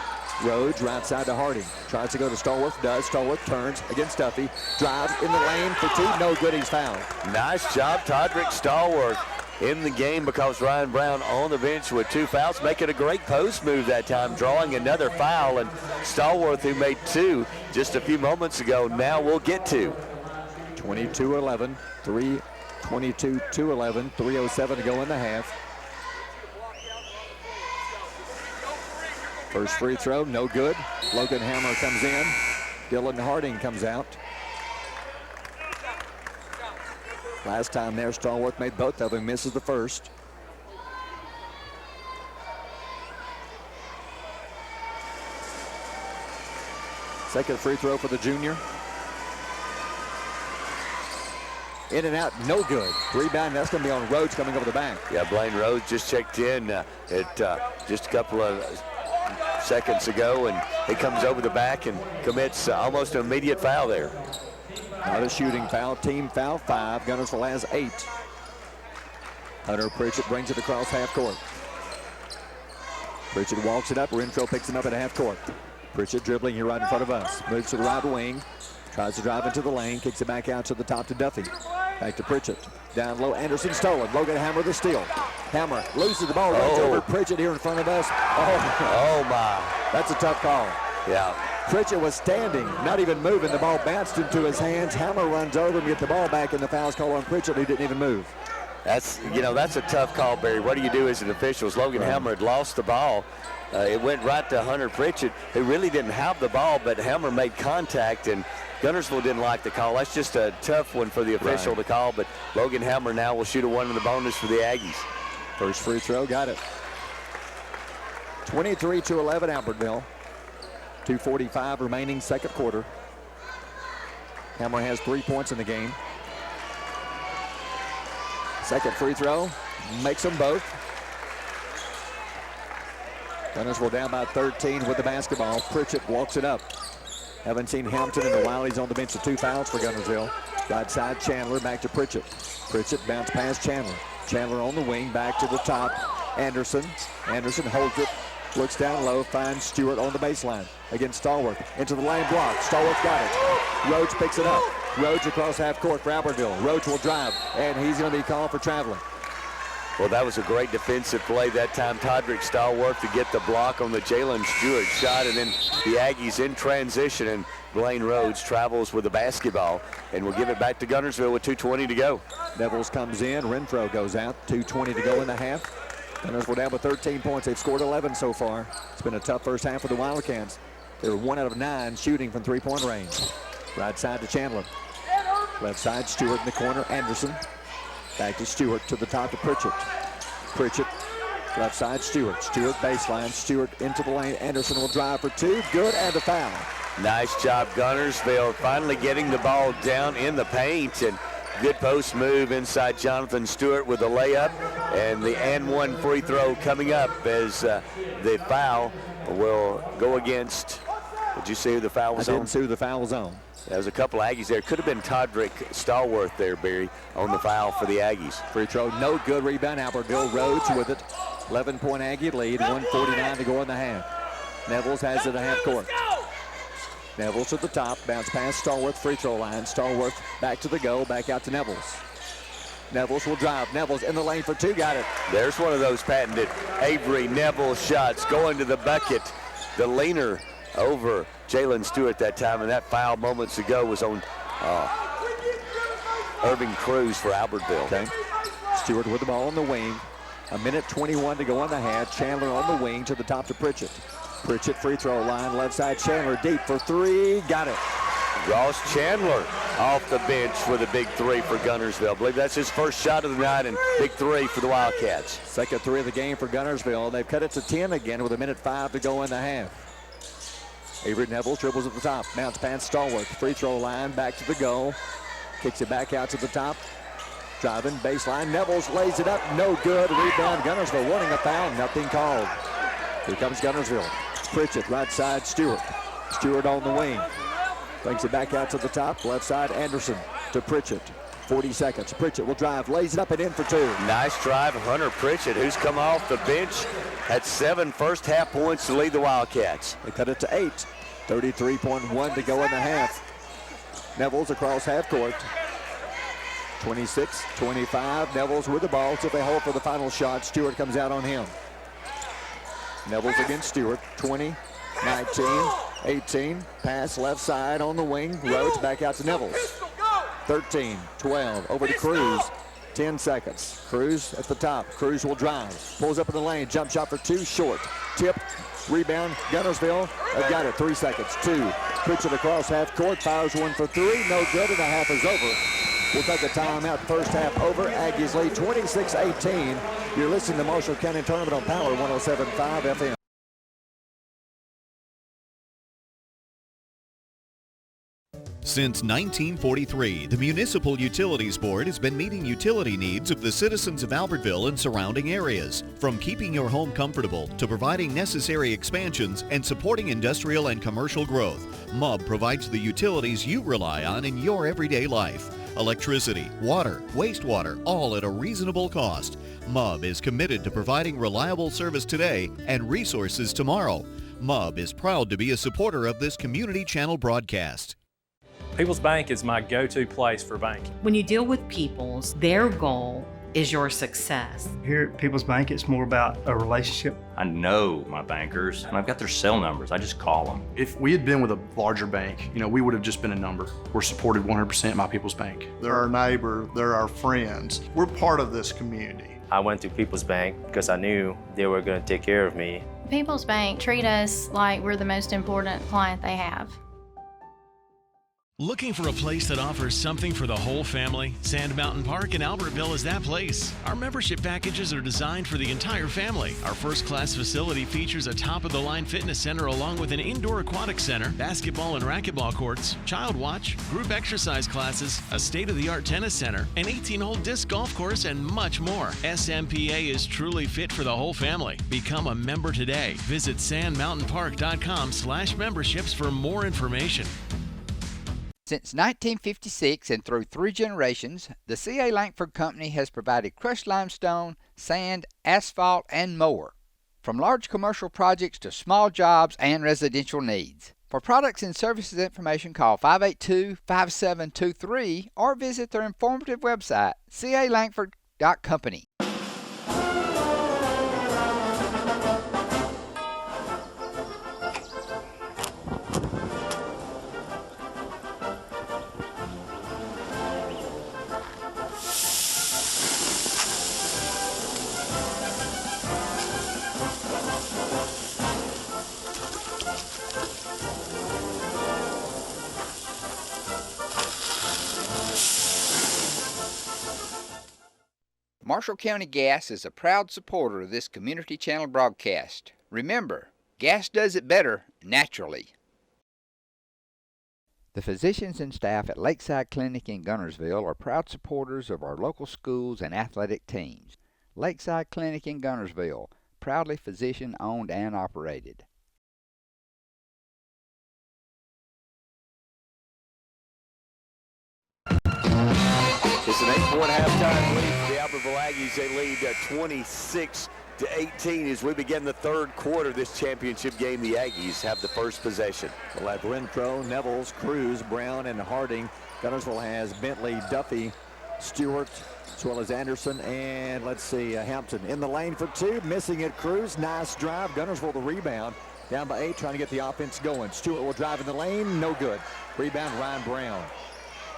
Rhodes right side to Harding. Tries to go to Stallworth, does. Stallworth turns against Duffy. Drives in the lane for 2. No good, he's fouled. Nice job, Todrick Stallworth in the game because Ryan Brown on the bench with 2 fouls, making a great post move that time, drawing another foul, and Stallworth, who made 2 just a few moments ago, now will get 2. 22-11, 3:22-11, 3:07 to go in the half. First free throw, no good. Logan Hammer comes in. Dylan Harding comes out. Last time there, Stallworth made both of them, misses the first. Second free throw for the junior. In and out, no good. Rebound, that's going to be on Rhodes coming over the back. Yeah, Blaine Rhodes just checked in at just a couple of seconds ago, and he comes over the back and commits almost an immediate foul there. Not a shooting foul, team foul 5. Guntersville has 8. Hunter Pritchett brings it across half court. Pritchett walks it up, Renfro picks him up at half court. Pritchett dribbling here right in front of us. Moves to the right wing, tries to drive into the lane, kicks it back out to the top to Duffy. Back to Pritchett. Down low, Anderson stolen. Logan Hammer the steal. Hammer loses the ball, runs over Pritchett here in front of us. Oh my. That's a tough call. Yeah. Pritchett was standing, not even moving. The ball bounced into his hands. Hammer runs over and gets the ball back, and the foul's called on Pritchett. He didn't even move. That's a tough call, Barry. What do you do as an official? Logan Hammer had lost the ball. It went right to Hunter Pritchett, who really didn't have the ball, but Hammer made contact, and Guntersville didn't like the call. That's just a tough one for the official to call, but Logan Hammer now will shoot a 1 in the bonus for the Aggies. First free throw, got it. 23-11 Albertville. 2:45 remaining, second quarter. Hammer has 3 points in the game. Second free throw, makes them both. Guntersville down by 13 with the basketball. Pritchett walks it up. Haven't seen Hampton in a while. He's on the bench with 2 fouls for Guntersville. Right side, Chandler back to Pritchett. Pritchett bounce past Chandler. Chandler on the wing, back to the top. Anderson. Anderson holds it, looks down low, finds Stewart on the baseline against Stallworth. Into the lane block. Stallworth got it. Rhodes picks it up. Rhodes across half court for Albertville. Rhodes will drive, and he's going to be called for traveling. Well, that was a great defensive play that time. Todrick Stallworth to get the block on the Jalen Stewart shot, and then the Aggies in transition, and Blaine Rhodes travels with the basketball, and we'll give it back to Guntersville with 2:20 to go. Nevels comes in. Renfro goes out. 2:20 to go in the half. Guntersville down with 13 points. They've scored 11 so far. It's been a tough first half for the Wildcats. They were 1 out of 9 shooting from 3-point range. Right side to Chandler. Left side, Stewart in the corner. Anderson. Back to Stewart, to the top to Pritchett. Pritchett, left side, Stewart. Stewart baseline, Stewart into the lane. Anderson will drive for 2, good, and a foul. Nice job, Guntersville, finally getting the ball down in the paint, and Good post move inside Jonathan Stewart with a layup, and the and one free throw coming up as the foul will go against. Did you see who the foul was on? I didn't see who the foul was on. There was a couple Aggies there. Could have been Todrick Stallworth there, Barry, on the foul for the Aggies. Free throw, no good. Rebound, Albertville. Rhodes with it. 11-point Aggie lead, 1:49 to go in the half. Nevels has it at half court. Nevels at the top, bounce pass, Stallworth, free throw line. Stallworth back to the goal, back out to Nevels. Nevels will drive. Nevels in the lane for two, got it. There's one of those patented Avery Nevels shots going to the bucket. The leaner over Jalen Stewart that time, and that foul moments ago was on Irving Cruz for Albertville. Okay. Stewart with the ball on the wing. 1:21 to go on the half. Chandler on the wing to the top to Pritchett. Pritchett free throw line, left side. Chandler deep for three, got it. Ross Chandler off the bench with a big three for Guntersville. I believe that's his first shot of the night, and big three for the Wildcats. Second three of the game for Guntersville. They've cut it to 10 again with 1:05 to go in the half. Avery Nevels dribbles at the top. Bounce pass Stallworth. Free throw line, back to the goal. Kicks it back out to the top. Driving, baseline. Nevels lays it up. No good. Rebound. Guntersville wanting a foul. Nothing called. Here comes Guntersville. Pritchett, right side, Stewart. Stewart on the wing. Brings it back out to the top. Left side, Anderson to Pritchett. 40 seconds. Pritchett will drive. Lays it up and in for two. Nice drive of Hunter Pritchett, who's come off the bench. Had 7 first half points to lead the Wildcats. They cut it to 8. 33.1 to go in the half. Nevels across half court. 26-25. Nevels with the ball. So they hold for the final shot. Stewart comes out on him. Nevels against Stewart. 20, 19, 18. Pass left side on the wing. Rhodes back out to Nevels. 13, 12. Over to Cruz. 10 seconds. Cruz at the top. Cruz will drive. Pulls up in the lane. Jump shot for two. Short. Tip. Rebound. Guntersville. They've got it. 3 seconds. 2. Puts it across half court. Fires one for 3. No good, and the half is over. We'll take a timeout. First half over. Aggies lead 26-18. You're listening to Marshall County Tournament on Power 107.5 FM. Since 1943, the Municipal Utilities Board has been meeting utility needs of the citizens of Albertville and surrounding areas. From keeping your home comfortable to providing necessary expansions and supporting industrial and commercial growth, MUB provides the utilities you rely on in your everyday life. Electricity, water, wastewater, all at a reasonable cost. MUB is committed to providing reliable service today and resources tomorrow. MUB is proud to be a supporter of this community channel broadcast. People's Bank is my go-to place for banking. When you deal with People's, their goal is your success. Here at People's Bank, it's more about a relationship. I know my bankers, and I've got their cell numbers. I just call them. If we had been with a larger bank, we would have just been a number. We're supported 100% by People's Bank. They're our neighbor, they're our friends. We're part of this community. I went to People's Bank because I knew they were going to take care of me. People's Bank treat us like we're the most important client they have. Looking for a place that offers something for the whole family? Sand Mountain Park in Albertville is that place. Our membership packages are designed for the entire family. Our first-class facility features a top-of-the-line fitness center along with an indoor aquatic center, basketball and racquetball courts, child watch, group exercise classes, a state-of-the-art tennis center, an 18-hole disc golf course, and much more. SMPA is truly fit for the whole family. Become a member today. Visit sandmountainpark.com/memberships for more information. Since 1956 and through 3 generations, the C.A. Langford Company has provided crushed limestone, sand, asphalt, and more. From large commercial projects to small jobs and residential needs. For products and services information, call 582-5723 or visit their informative website, calangford.company. Marshall County Gas is a proud supporter of this community channel broadcast. Remember, gas does it better naturally. The physicians and staff at Lakeside Clinic in Guntersville are proud supporters of our local schools and athletic teams. Lakeside Clinic in Guntersville, proudly physician owned and operated. It's an 8-point halftime lead for the Albertville Aggies. They lead 26-18 as we begin the third quarter of this championship game. The Aggies have the first possession. We'll have Renfro, Nevels, Cruz, Brown, and Harding. Guntersville has Bentley, Duffy, Stewart, as well as Anderson, and let's see, Hampton in the lane for two, missing it. Cruz, nice drive. Guntersville the rebound, down by 8, trying to get the offense going. Stewart will drive in the lane, no good. Rebound, Ryan Brown.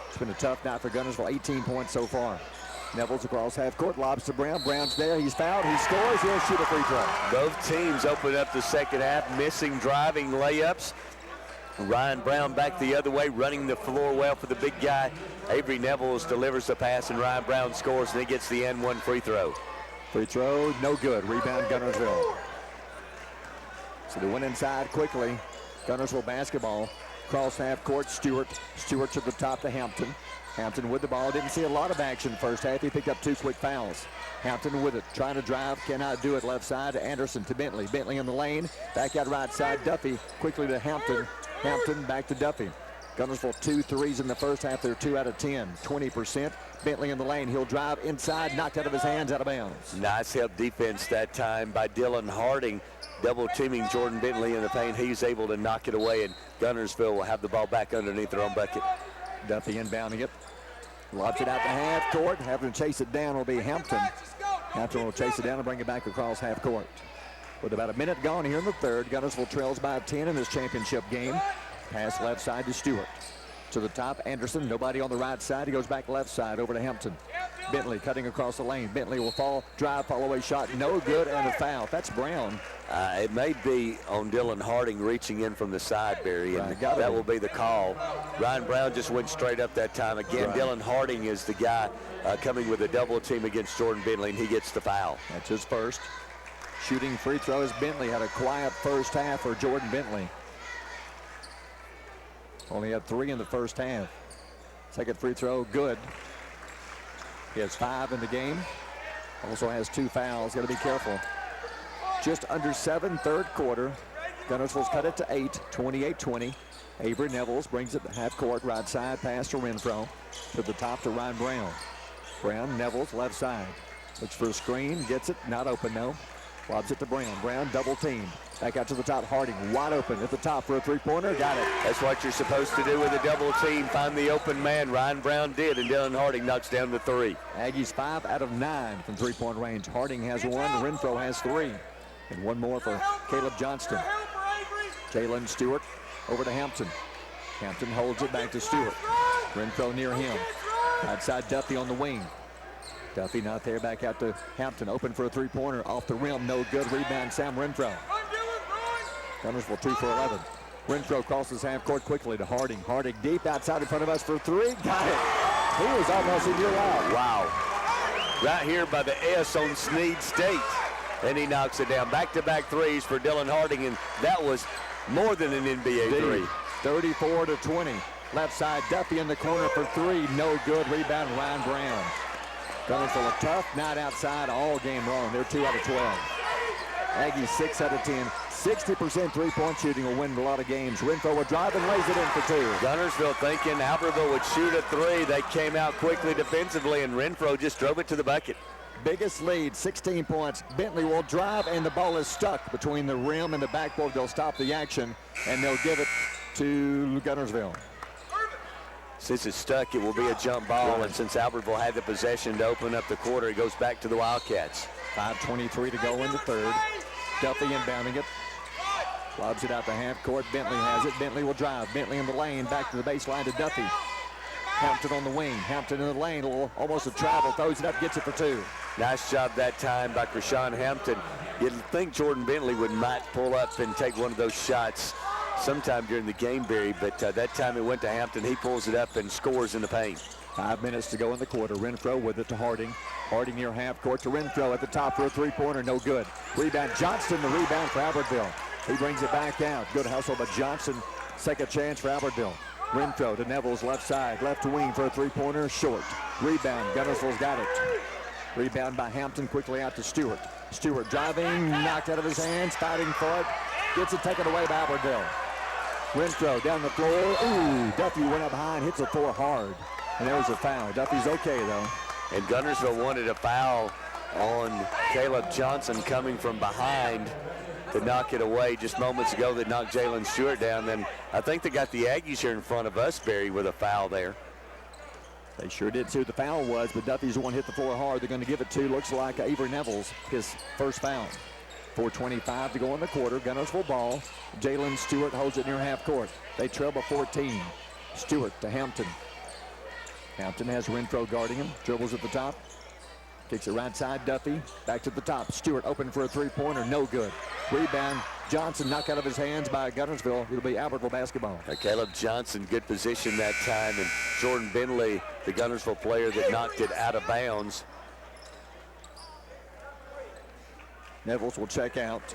It's been a tough night for Guntersville, 18 points so far. Nevels across half court, lobs to Brown. Brown's there, he's fouled, he scores, he'll shoot a free throw. Both teams open up the second half, missing driving layups. Ryan Brown back the other way, running the floor well for the big guy. Avery Nevels delivers the pass, and Ryan Brown scores, and he gets the and one free throw. Free throw, no good. Rebound, Guntersville. So they went inside quickly. Guntersville basketball. Cross half court, Stewart. Stewart to the top to Hampton. Hampton with the ball. Didn't see a lot of action first half. He picked up 2 quick fouls. Hampton with it, trying to drive, cannot do it. Left side to Anderson to Bentley. Bentley in the lane. Back out right side, Duffy. Quickly to Hampton. Hampton back to Duffy. Guntersville 2 threes in the first half. They're 2 out of 10, 20%. Bentley in the lane. He'll drive inside, knocked out of his hands, out of bounds. Nice help defense that time by Dylan Harding. Double teaming Jordan Bentley in the paint. He's able to knock it away, and Guntersville will have the ball back underneath their own bucket. Duffy inbounding it. Lobs it out to half court. Having to chase it down will be Hampton. Hampton will chase it down and bring it back across half court. With about a minute gone here in the third, Guntersville trails by 10 in this championship game. Pass left side to Stewart. To the top, Anderson. Nobody on the right side. He goes back left side over to Hampton. Bentley cutting across the lane. Bentley will fall, drive, fall away shot. No good, and a foul. That's Brown. It may be on Dylan Harding reaching in from the side, Barry, and that will be the call. Ryan Brown just went straight up that time. Again, Dylan Harding is the guy coming with a double team against Jordan Bentley, and he gets the foul. That's his first. Shooting free throws. Bentley had a quiet first half for Jordan Bentley. Only had 3 in the first half. Second free throw, good. He has 5 in the game. Also has 2 fouls. Got to be careful. Just under 7, third quarter. Guntersville's cut it to 8, 28-20. Avery Nevels brings it half court, right side, pass to Renfro. To the top to Ryan Brown. Brown, Nevels, left side. Looks for a screen, gets it, not open, no. Lobs it to Brown. Brown double team. Back out to the top. Harding wide open at the top for a three-pointer. Got it. That's what you're supposed to do with a double team. Find the open man. Ryan Brown did, and Dylan Harding knocks down the 3. Aggies 5 out of 9 from three-point range. Harding has 1. Renfro has 3. And 1 more for Caleb Johnston. Jalen Stewart over to Hampton. Hampton holds it back to Stewart. Renfro near him. Outside Duffy on the wing. Duffy not there, back out to Hampton. Open for a three-pointer. Off the rim, no good. Rebound, Sam Renfro. Guntersville 2 for 11. Renfro crosses half court quickly to Harding. Harding deep outside in front of us for 3. Got it. He was almost in your out. Wow. Right here by the S on Snead State. And he knocks it down. Back-to-back threes for Dylan Harding, and that was more than an NBA 3. 34-20. Left side, Duffy in the corner for 3. No good. Rebound, Ryan Brown. Guntersville a tough night outside all game long. They're 2 out of 12. Aggies 6 out of 10. 60% three-point shooting will win a lot of games. Renfro will drive and lays it in for 2. Guntersville thinking Albertville would shoot a 3. They came out quickly defensively, and Renfro just drove it to the bucket. Biggest lead, 16 points. Bentley will drive, and the ball is stuck between the rim and the backboard. They'll stop the action, and they'll give it to Guntersville. Since it's stuck, it will be a jump ball, and since Albertville had the possession to open up the quarter, it goes back to the Wildcats. 5:23 to go in the third. Duffy inbounding it. Lobs it out to half court. Bentley has it. Bentley will drive. Bentley in the lane. Back to the baseline to Duffy. Hampton on the wing. Hampton in the lane. Almost a travel. Throws it up. Gets it for 2. Nice job that time by Krishan Hampton. You'd think Jordan Bentley might pull up and take one of those shots sometime during the game, Barry, but that time it went to Hampton. He pulls it up and scores in the paint. 5 minutes to go in the quarter. Renfro with it to Harding. Harding near half court to Renfro at the top for a three-pointer. No good. Rebound. Johnston, the rebound for Albertville. He brings it back out. Good hustle by Johnson. Second chance for Albertville. Renfro to Neville's left side, left wing for a three-pointer, short. Rebound, Guntersville's got it. Rebound by Hampton, quickly out to Stewart. Stewart driving, knocked out of his hands, fighting for it. Gets it taken away by Albertville. Renfro down the floor. Ooh, Duffy went up high and hits the floor hard. And there was a foul. Duffy's okay, though. And Guntersville wanted a foul on Caleb Johnson coming from behind to knock it away. Just moments ago, they knocked Jalen Stewart down. Then I think they got the Aggies here in front of us, Barry, with a foul there. They sure did see what the foul was, but Duffy's the one hit the floor hard. They're going to give it to, looks like, Avery Neville's, his first foul. 4:25 to go in the quarter. Guntersville ball. Jalen Stewart holds it near half court. They trail by 14. Stewart to Hampton. Hampton has Renfro guarding him. Dribbles at the top. Kicks it right side. Duffy back to the top. Stewart open for a three-pointer. No good. Rebound. Johnson knocked out of his hands by Guntersville. It'll be Albertville basketball. Caleb Johnson, good position that time. And Jordan Bentley, the Guntersville player that knocked it out of bounds. Neville's will check out.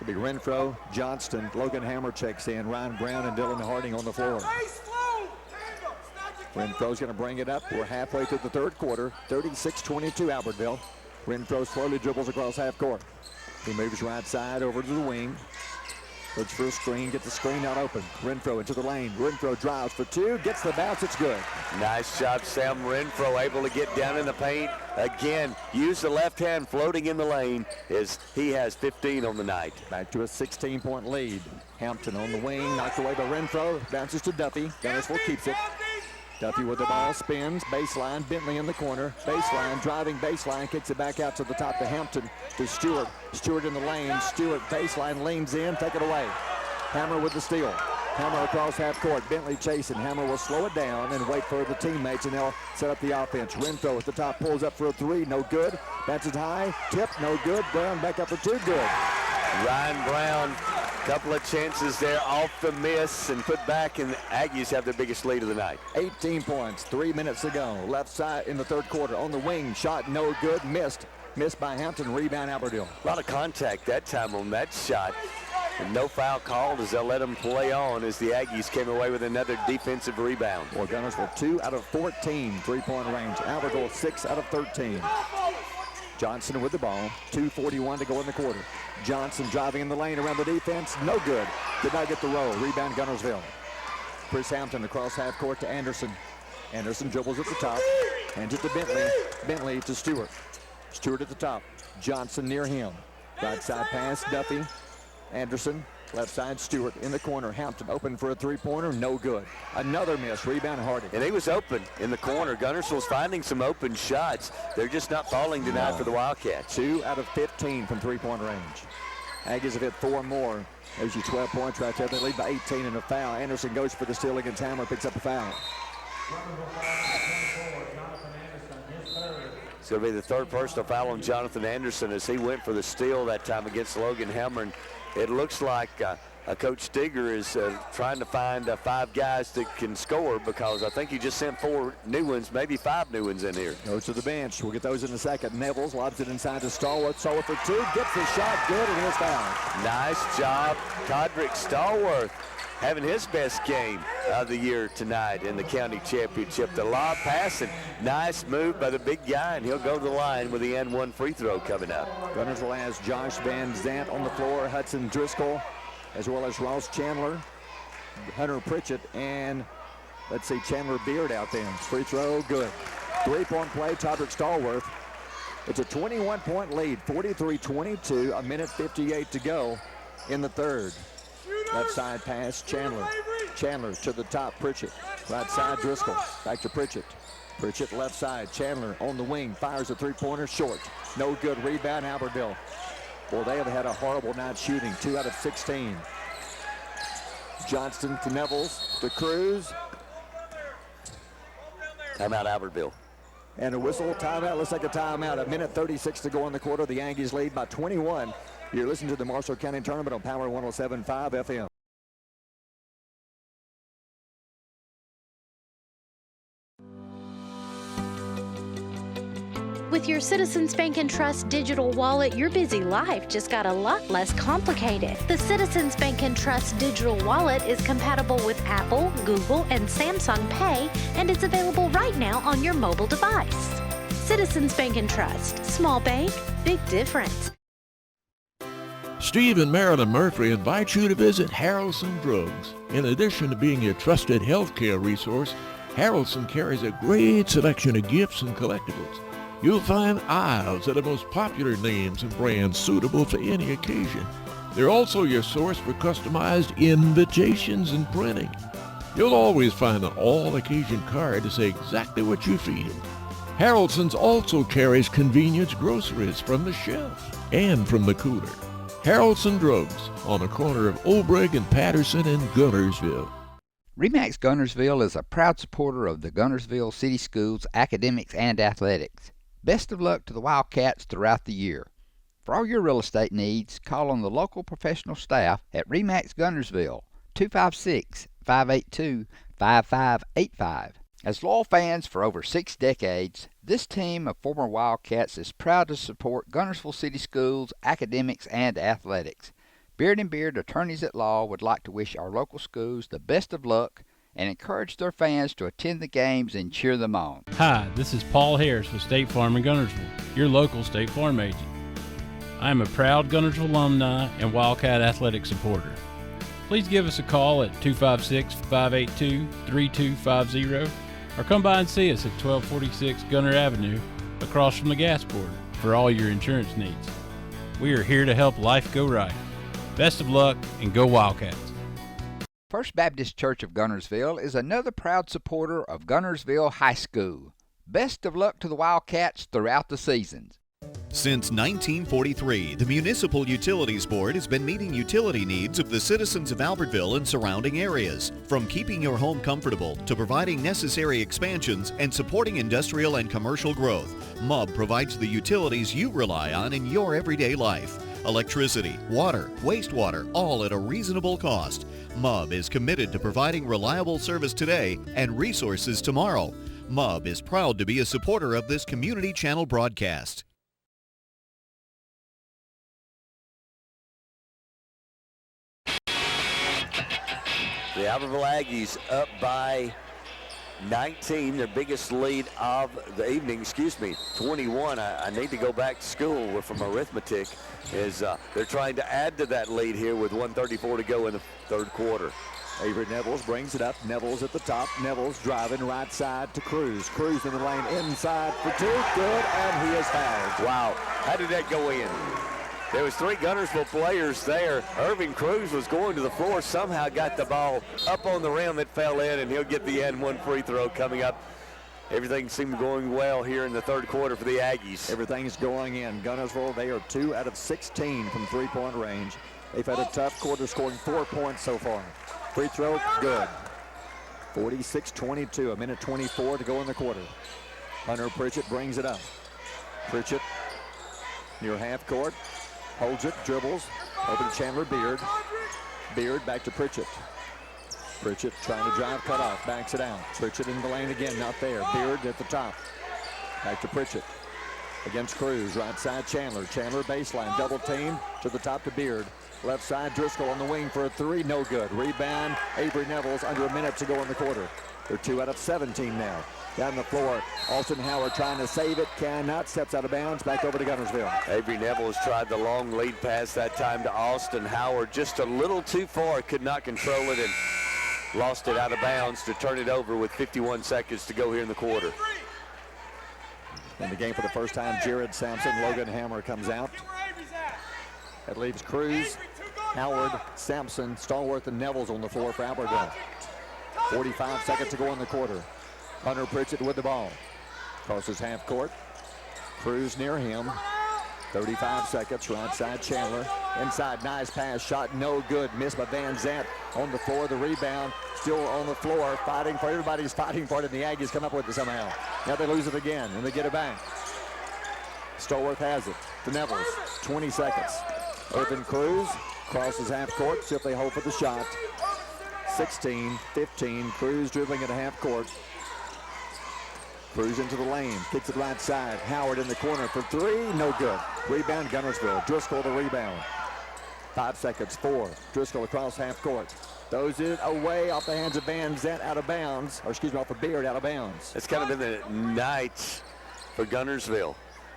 It'll be Renfro, Johnston, Logan Hammer checks in, Ryan Brown and Dylan Harding on the floor. Renfro's going to bring it up. We're halfway through the third quarter. 36-22 Albertville. Renfro slowly dribbles across half court. He moves right side over to the wing. Looks for a screen, gets the screen out open. Renfro into the lane. Renfro drives for two, gets the bounce, it's good. Nice job, Sam Renfro, able to get down in the paint. Again, use the left hand floating in the lane as he has 15 on the night. Back to a 16-point lead. Hampton on the wing, knocked away by Renfro. Bounces to Duffy. Guntersville keeps it. Duffy with the ball, spins, baseline, Bentley in the corner, baseline, driving baseline, kicks it back out to the top to Hampton, to Stewart. Stewart in the lane, Stewart baseline, leans in, take it away. Hammer with the steal. Hammer across half court, Bentley chasing. Hammer will slow it down and wait for the teammates, and they'll set up the offense. Renfro at the top, pulls up for a three, no good. Bounces high, tip, no good. Brown back up for two, good. Ryan Brown, couple of chances there off the miss and put back, and the Aggies have the biggest lead of the night. 18 points, 3 minutes to go. Left side in the third quarter. On the wing, shot no good, missed. Missed by Hampton, rebound Albertville. A lot of contact that time on that shot. And no foul called as they'll let them play on as the Aggies came away with another defensive rebound. Well, Guntersville 2 out of 14 three-point range. Albertville 6 out of 13. Johnson with the ball, 2:41 to go in the quarter. Johnson driving in the lane around the defense, no good. Did not get the roll, rebound Guntersville. Chris Hampton across half court to Anderson. Anderson dribbles at the top, hands it to Bentley. Bentley to Stewart. Stewart at the top, Johnson near him. Right side pass, Duffy. Anderson, left side, Stewart in the corner. Hampton open for a three-pointer, no good. Another miss, rebound Harding. And he was open in the corner. Guntersville's finding some open shots. They're just not falling tonight for the Wildcats. 2 out of 15 from three-point range. Aggies have hit 4 more. There's your 12 points right there. They lead by 18 and a foul. Anderson goes for the steal against Hammer, picks up a foul. It's going to be the third personal foul on Jonathan Anderson as he went for the steal that time against Logan Hammer. And it looks like Coach Steger is trying to find 5 guys that can score, because I think he just sent 4 new ones, maybe 5 new ones in here. Goes to the bench. We'll get those in a second. Neville's lobs it inside to Stallworth. Stallworth for 2. Gets the shot good, and here's foul. Nice job, Todrick Stallworth, having his best game of the year tonight in the county championship. The lob pass, and nice move by the big guy, and he'll go to the line with the N1 free throw coming up. Guntersville has Josh Van Zant on the floor, Hudson Driscoll, as well as Ross Chandler, Hunter Pritchett, and let's see, Chandler Beard out there. Free throw, good. 3-point play, Todrick Stallworth. It's a 21-point lead, 43-22, a minute 58 to go in the third. Left side pass, Chandler. Chandler to the top, Pritchett. Right side, Driscoll. Back to Pritchett. Pritchett left side, Chandler on the wing. Fires a three-pointer, short. No good, rebound, Albertville. Boy, they have had a horrible night shooting, 2 out of 16. Johnston to Neville's, to Cruz. Timeout, Albertville. And a whistle, timeout. Looks like a timeout. A minute 36 to go in the quarter. The Aggies lead by 21. You're listening to the Marshall County Tournament on Power 107.5 FM. With With your Citizens Bank and Trust digital wallet, your busy life just got a lot less complicated. The Citizens Bank and Trust digital wallet is compatible with Apple, Google, and Samsung Pay and is available right now on your mobile device. Citizens Bank and Trust. Small bank, big difference. Steve and Marilyn Murphy invite you to visit Harrelson Drugs. In addition to being your trusted healthcare resource, Harrelson carries a great selection of gifts and collectibles. You'll find aisles of the most popular names and brands suitable for any occasion. They're also your source for customized invitations and printing. You'll always find an all-occasion card to say exactly what you feel. Harrelson's also carries convenience groceries from the shelf and from the cooler. Harrelson Drugs on the corner of Obrig and Patterson in Guntersville. RE/MAX Guntersville is a proud supporter of the Guntersville City Schools academics and athletics. Best of luck to the Wildcats throughout the year. For all your real estate needs, call on the local professional staff at RE/MAX Guntersville, 256-582-5585. As loyal fans for over 6 decades, this team of former Wildcats is proud to support Guntersville City Schools, academics, and athletics. Beard & Beard Attorneys at Law would like to wish our local schools the best of luck and encourage their fans to attend the games and cheer them on. Hi, this is Paul Harris with State Farm in Guntersville, your local State Farm agent. I am a proud Guntersville alumni and Wildcat athletic supporter. Please give us a call at 256-582-3250 or come by and see us at 1246 Gunter Avenue across from the gas port for all your insurance needs. We are here to help life go right. Best of luck and go Wildcats. First Baptist Church of Guntersville is another proud supporter of Guntersville High School. Best of luck to the Wildcats throughout the seasons. Since 1943, the Municipal Utilities Board has been meeting utility needs of the citizens of Albertville and surrounding areas. From keeping your home comfortable to providing necessary expansions and supporting industrial and commercial growth, MUB provides the utilities you rely on in your everyday life. Electricity, water, wastewater, all at a reasonable cost. MUB is committed to providing reliable service today and resources tomorrow. MUB is proud to be a supporter of this community channel broadcast. The Albertville Aggies up by 19, their biggest lead of the evening, 21. I need to go back to school from arithmetic, is they're trying to add to that lead here with 1:34 to go in the third quarter. Avery Nevels brings it up. Nevels at the top. Nevels driving right side to Cruz. Cruz in the lane inside for two. Good, and he is fouled. Wow, how did that go in? There was 3 Guntersville players there. Irving Cruz was going to the floor, somehow got the ball up on the rim that fell in, and he'll get the and one free throw coming up. Everything seemed going well here in the third quarter for the Aggies. Everything's going in. Guntersville, they are 2 out of 16 from three-point range. They've had a tough quarter, scoring 4 points so far. Free throw, good. 46-22, a minute 24 to go in the quarter. Hunter Pritchett brings it up. Pritchett near half court. Holds it, dribbles, over to Chandler Beard. Beard back to Pritchett. Pritchett trying to drive, cut off, backs it out. Pritchett in the lane again, not there. Beard at the top. Back to Pritchett. Against Cruz, right side Chandler. Chandler baseline, double team to the top to Beard. Left side Driscoll on the wing for a 3, no good. Rebound, Avery Nevels, under a minute to go in the quarter. They're 2 out of 17 now. Down the floor, Austin Howard trying to save it, cannot, steps out of bounds, back over to Guntersville. Avery Nevels tried the long lead pass that time to Austin Howard, just a little too far, could not control it and lost it out of bounds to turn it over with 51 seconds to go here in the quarter. In the game for the first time, Jared Sampson, Logan Hammer comes out. That leaves Cruz, Howard, Sampson, Stallworth, and Nevels on the floor for Albertville. 45 seconds to go in the quarter. Hunter Pritchett with the ball. Crosses half court. Cruz near him. 35 seconds, right side Chandler. Inside, nice pass, shot no good. Missed by Van Zant on the floor. The rebound still on the floor. Fighting for, everybody's fighting for it, and the Aggies come up with it somehow. Now they lose it again, and they get it back. Stallworth has it to Nevels. 20 seconds. Irvin Cruz crosses half court. See if they hold for the shot. 16-15. Cruz dribbling at half court. Cruz into the lane, kicks it right side. Howard in the corner for three, no good. Rebound Guntersville. Driscoll the rebound. 5 seconds, 4. Driscoll across half court. Throws it away off the hands of Van Zant out of bounds, or excuse me, off of Beard out of bounds. It's kind of been the night for Guntersville.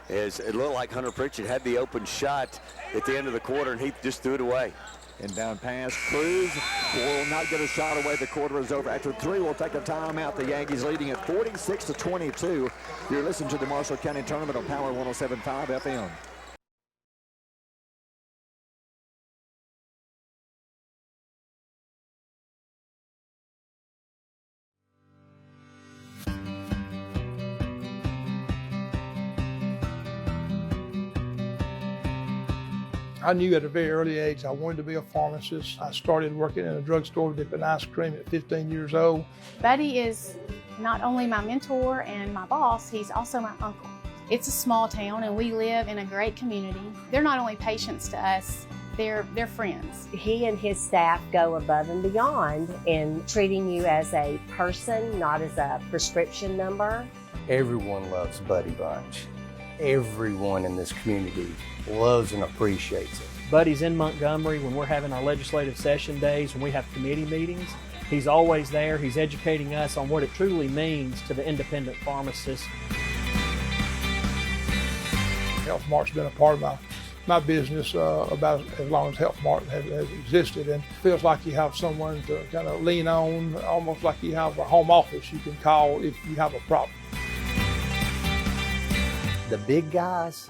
As it looked like Hunter Pritchett had the open shot at the end of the quarter, and he just threw it away. Inbound pass, Cruz will not get a shot away. The quarter is over. After 3, we'll take a timeout. The Yankees leading at 46-22. You're listening to the Marshall County Tournament on Power 107.5 FM. I knew at a very early age I wanted to be a pharmacist. I started working in a drugstore dipping ice cream at 15 years old. Buddy is not only my mentor and my boss, he's also my uncle. It's a small town and we live in a great community. They're not only patients to us, they're friends. He and his staff go above and beyond in treating you as a person, not as a prescription number. Everyone loves Buddy Bunch. Everyone in this community loves and appreciates it. Buddy's in Montgomery when we're having our legislative session days, when we have committee meetings. He's always there. He's educating us on what it truly means to the independent pharmacist. Health Mart's been a part of my business about as long as Health Mart has existed, and it feels like you have someone to kind of lean on, almost like you have a home office you can call if you have a problem. The big guys,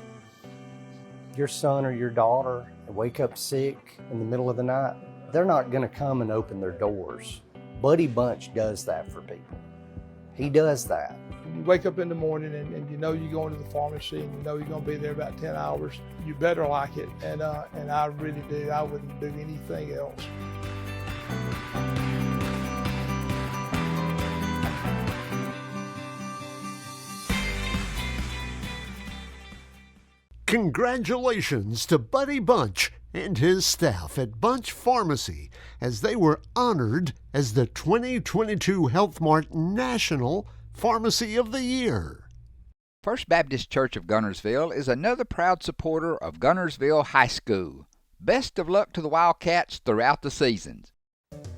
your son or your daughter wake up sick in the middle of the night, they're not going to come and open their doors. Buddy Bunch does that for people. He does that. You wake up in the morning and you know you're going to the pharmacy and you know you're going to be there about 10 hours. You better like it, and I really do. I wouldn't do anything else. Congratulations to Buddy Bunch and his staff at Bunch Pharmacy as they were honored as the 2022 Health Mart National Pharmacy of the Year. First Baptist Church of Guntersville is another proud supporter of Guntersville High School. Best of luck to the Wildcats throughout the seasons.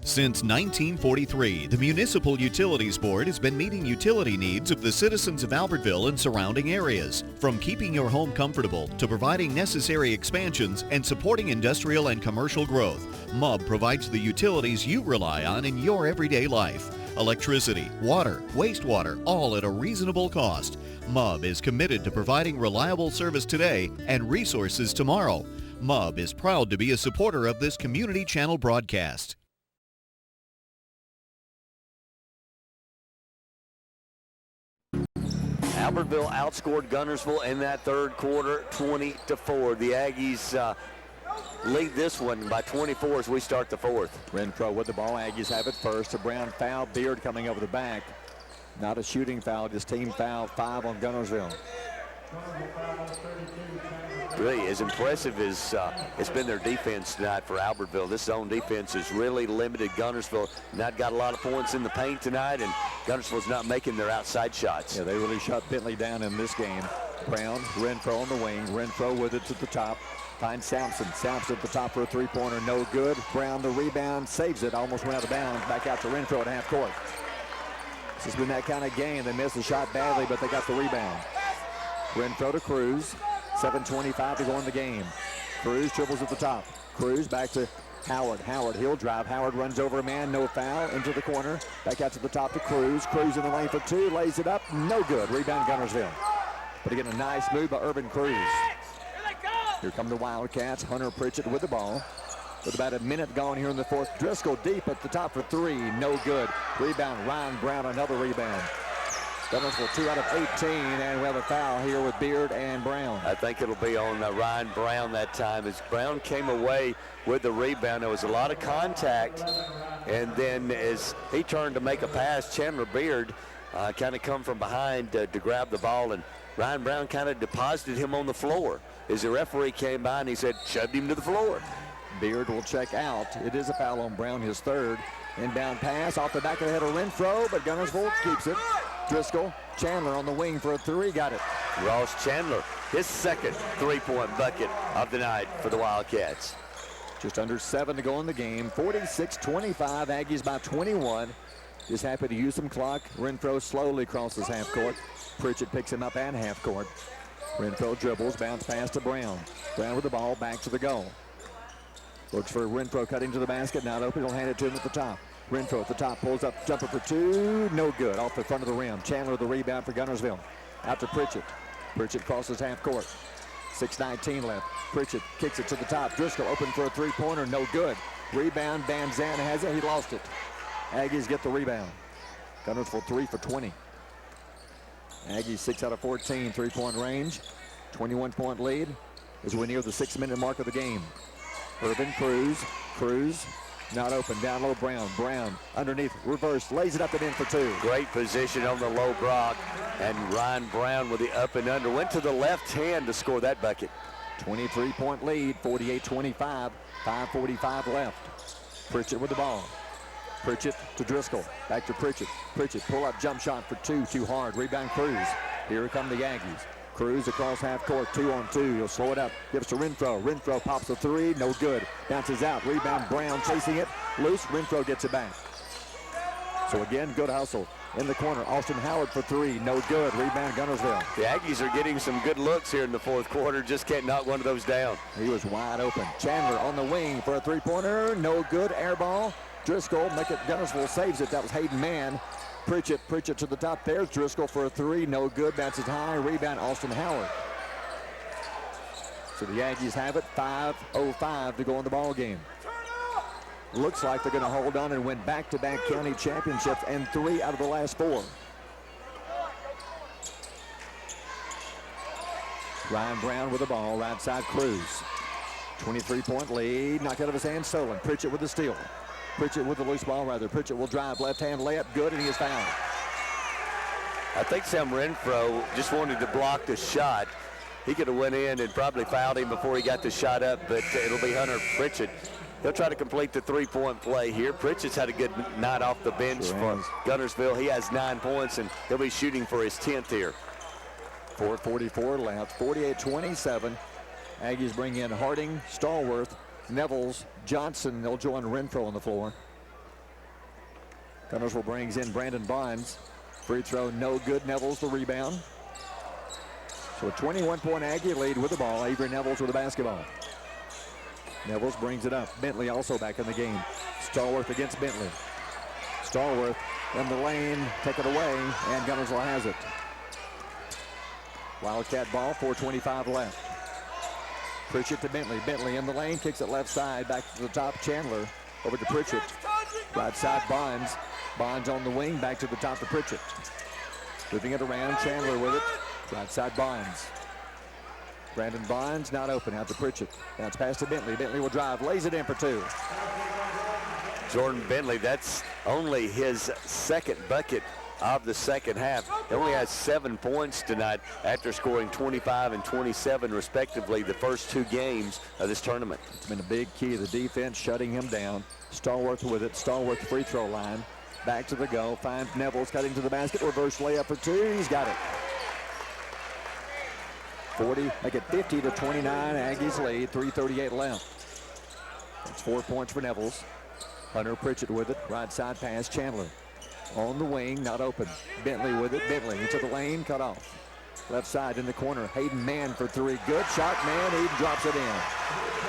Since 1943, the Municipal Utilities Board has been meeting utility needs of the citizens of Albertville and surrounding areas. From keeping your home comfortable to providing necessary expansions and supporting industrial and commercial growth, MUB provides the utilities you rely on in your everyday life. Electricity, water, wastewater, all at a reasonable cost. MUB is committed to providing reliable service today and resources tomorrow. MUB is proud to be a supporter of this community channel broadcast. Albertville outscored Guntersville in that third quarter, 20-4. The Aggies lead this one by 24 as we start the fourth. Renfro with the ball. Aggies have it first. A Brown foul. Beard coming over the back. Not a shooting foul, just team foul. 5 on Guntersville. Really, as impressive as it's been their defense tonight for Albertville, this zone defense has really limited Guntersville. Not got a lot of points in the paint tonight, and Guntersville's not making their outside shots. Yeah, they really shut Bentley down in this game. Brown, Renfro on the wing. Renfro with it to the top. Finds Sampson. Sampson at the top for a three-pointer. No good. Brown the rebound. Saves it. Almost went out of bounds. Back out to Renfro at half court. This has been that kind of game. They missed the shot badly, but they got the rebound. Renfro to Cruz. 7:25 to go in the game. Cruz dribbles at the top. Cruz back to Howard. Howard, he'll drive. Howard runs over a man. No foul. Into the corner. Back out to the top to Cruz. Cruz in the lane for 2. Lays it up. No good. Rebound Guntersville. But again, a nice move by Urban Cruz. Here come the Wildcats. Hunter Pritchett with the ball. With about a minute gone here in the fourth. Driscoll deep at the top for 3. No good. Rebound. Ryan Brown, another rebound. Guntersville 2 out of 18, and we have a foul here with Beard and Brown. I think it'll be on Ryan Brown that time. As Brown came away with the rebound, there was a lot of contact, and then as he turned to make a pass, Chandler Beard kind of come from behind to grab the ball, and Ryan Brown kind of deposited him on the floor. As the referee came by and he said, shoved him to the floor. Beard will check out. It is a foul on Brown, his third. Inbound pass off the back of the head of Renfro, but Guntersville keeps it. Driscoll. Chandler on the wing for a three. Got it. Ross Chandler, his second three-point bucket of the night for the Wildcats. Just under 7 to go in the game. 46-25. Aggies by 21. Just happy to use some clock. Renfro slowly crosses half court. Pritchett picks him up at half court. Renfro dribbles, bounce pass to Brown. Brown with the ball, back to the goal. Looks for Renfro cutting to the basket. Not open, he'll hand it to him at the top. Renfro at the top, pulls up, jumper for two. No good, off the front of the rim. Chandler the rebound for Guntersville. Out to Pritchett. Pritchett crosses half court. 6:19 left. Pritchett kicks it to the top. Driscoll open for a three-pointer, no good. Rebound, Van Zandt has it, he lost it. Aggies get the rebound. Guntersville 3 for 20. Aggies 6 out of 14, three-point range. 21-point lead as we near the 6-minute mark of the game. Irvin Cruz, not open, down low Brown. Brown underneath, reverse, lays it up and in for two. Great position on the low block, and Ryan Brown with the up and under. Went to the left hand to score that bucket. 23-point lead, 48-25, 5:45 left. Pritchett with the ball. Pritchett to Driscoll, back to Pritchett. Pritchett, pull-up jump shot for two, too hard. Rebound Cruz. Here come the Aggies. Cruz across half court, 2-on-2. He'll slow it up, gives to Renfro. Renfro pops a three, no good. Bounces out, rebound Brown chasing it. Loose, Renfro gets it back. So again, good hustle. In the corner, Austin Howard for three, no good. Rebound Guntersville. The Aggies are getting some good looks here in the fourth quarter, just can't knock one of those down. He was wide open. Chandler on the wing for a three-pointer, no good, air ball. Driscoll, make it, Guntersville saves it. That was Hayden Mann. Pritchett to the top. There's Driscoll for a three, no good. Bounces high, rebound Austin Howard. So the Aggies have it, 5:05 to go in the ball game. Looks like they're going to hold on and win back-to-back county championships and 3 out of the last 4. Ryan Brown with the ball, right side Cruz. 23-point lead, knocked out of his hand, stolen. Pritchett with the steal. Pritchett with the loose ball, rather. Pritchett will drive, left-hand layup, good, and he is fouled. I think Sam Renfro just wanted to block the shot. He could have went in and probably fouled him before he got the shot up, but it'll be Hunter Pritchett. He'll try to complete the three-point play here. Pritchett's had a good night off the bench for Guntersville. He has 9 points, and he'll be shooting for his 10th here. 4:44 left, 48-27. Aggies bring in Harding, Stallworth, Nevels, Johnson. They'll join Renfro on the floor. Guntersville brings in Brandon Bonds. Free throw, no good. Nevels the rebound. So a 21-point Aggie lead with the ball. Avery Nevels with the basketball. Nevels brings it up. Bentley also back in the game. Stallworth against Bentley. Stallworth in the lane, take it away, and Guntersville has it. Wildcat ball, 4:25 left. Pritchett to Bentley. Bentley in the lane, kicks it left side, back to the top. Chandler over to Pritchett. Right side Bonds. Bonds on the wing, back to the top to Pritchett. Moving it around, Chandler with it. Right side Bonds. Brandon Bonds not open, out to Pritchett. Bounce pass to Bentley. Bentley will drive, lays it in for two. Jordan Bentley, that's only his second bucket of the second half. He only has 7 points tonight after scoring 25 and 27 respectively the first 2 games of this tournament. It's been a big key to the defense, shutting him down. Stallworth with it. Stallworth free throw line. Back to the goal. Finds Nevels cutting to the basket. Reverse layup for two. He's got it. 40, make it 50-29. Aggies lead. 3:38 left. That's 4 points for Nevels. Hunter Pritchett with it. Right side pass. Chandler on the wing, not open. Bentley with it. Bentley into the lane, cut off. Left side in the corner. Hayden Mann for three. Good shot, Mann. Hayden drops it in.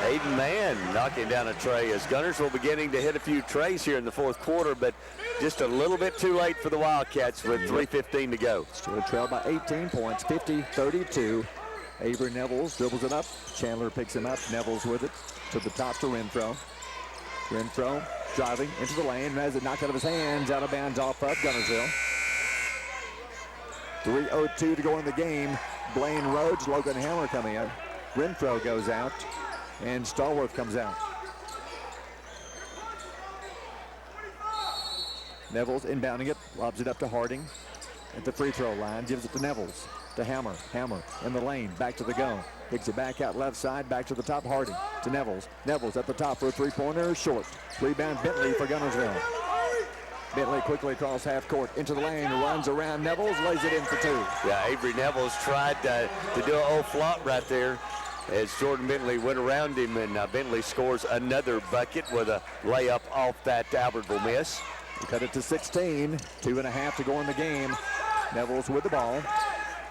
Hayden Mann knocking down a tray as Guntersville beginning to hit a few trays here in the fourth quarter, but just a little bit too late for the Wildcats with 3:15 to go. Still trailed by 18 points, 50-32. Avery Nevels dribbles it up. Chandler picks him up. Nevels with it to the top to Renfro. Renfro driving into the lane, has it knocked out of his hands, out of bounds off up Guntersville. 3:02 to go in the game. Blaine Rhodes, Logan Hammer coming in. Renfro goes out, and Stallworth comes out. Nevels inbounding it, lobs it up to Harding at the free throw line, gives it to Nevels, to Hammer. Hammer in the lane, back to the go. Kicks it back out left side, back to the top, Harding to Nevels. Nevels at the top for a three-pointer, short. Rebound Bentley for Guntersville. Bentley quickly across half court into the lane, runs around Nevels, lays it in for two. Yeah, Avery Nevels tried to do an old flop right there as Jordan Bentley went around him, and Bentley scores another bucket with a layup off that Albertville miss. We cut it to 16, 2.5 to go in the game. Nevels with the ball.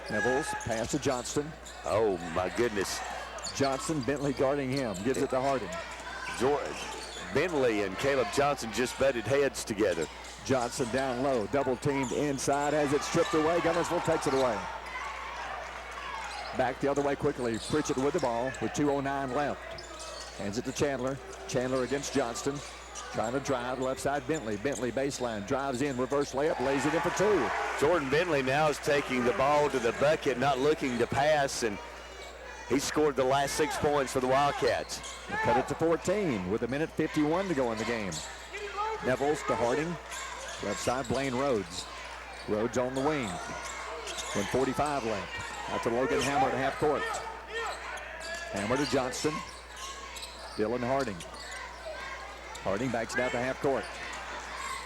Nevels pass to Johnston. Oh my goodness. Johnson, Bentley guarding him, gives it to Harding. Bentley and Caleb Johnson just butted heads together. Johnson down low, double teamed inside, has it stripped away. Guntersville takes it away. Back the other way quickly. Pritchett with the ball with 2:09 left. Hands it to Chandler. Chandler against Johnston. Trying to drive left side Bentley. Bentley baseline, drives in, reverse layup, lays it in for two. Jordan Bentley now is taking the ball to the bucket, not looking to pass, and he scored the last 6 points for the Wildcats. They cut it to 14 with 1:51 to go in the game. Nevels to Harding. Left side, Blaine Rhodes. Rhodes on the wing. 1:45 left. Out to Logan Hammer at half court. Hammer to Johnston. Dylan Harding. Harding backs it out to half court.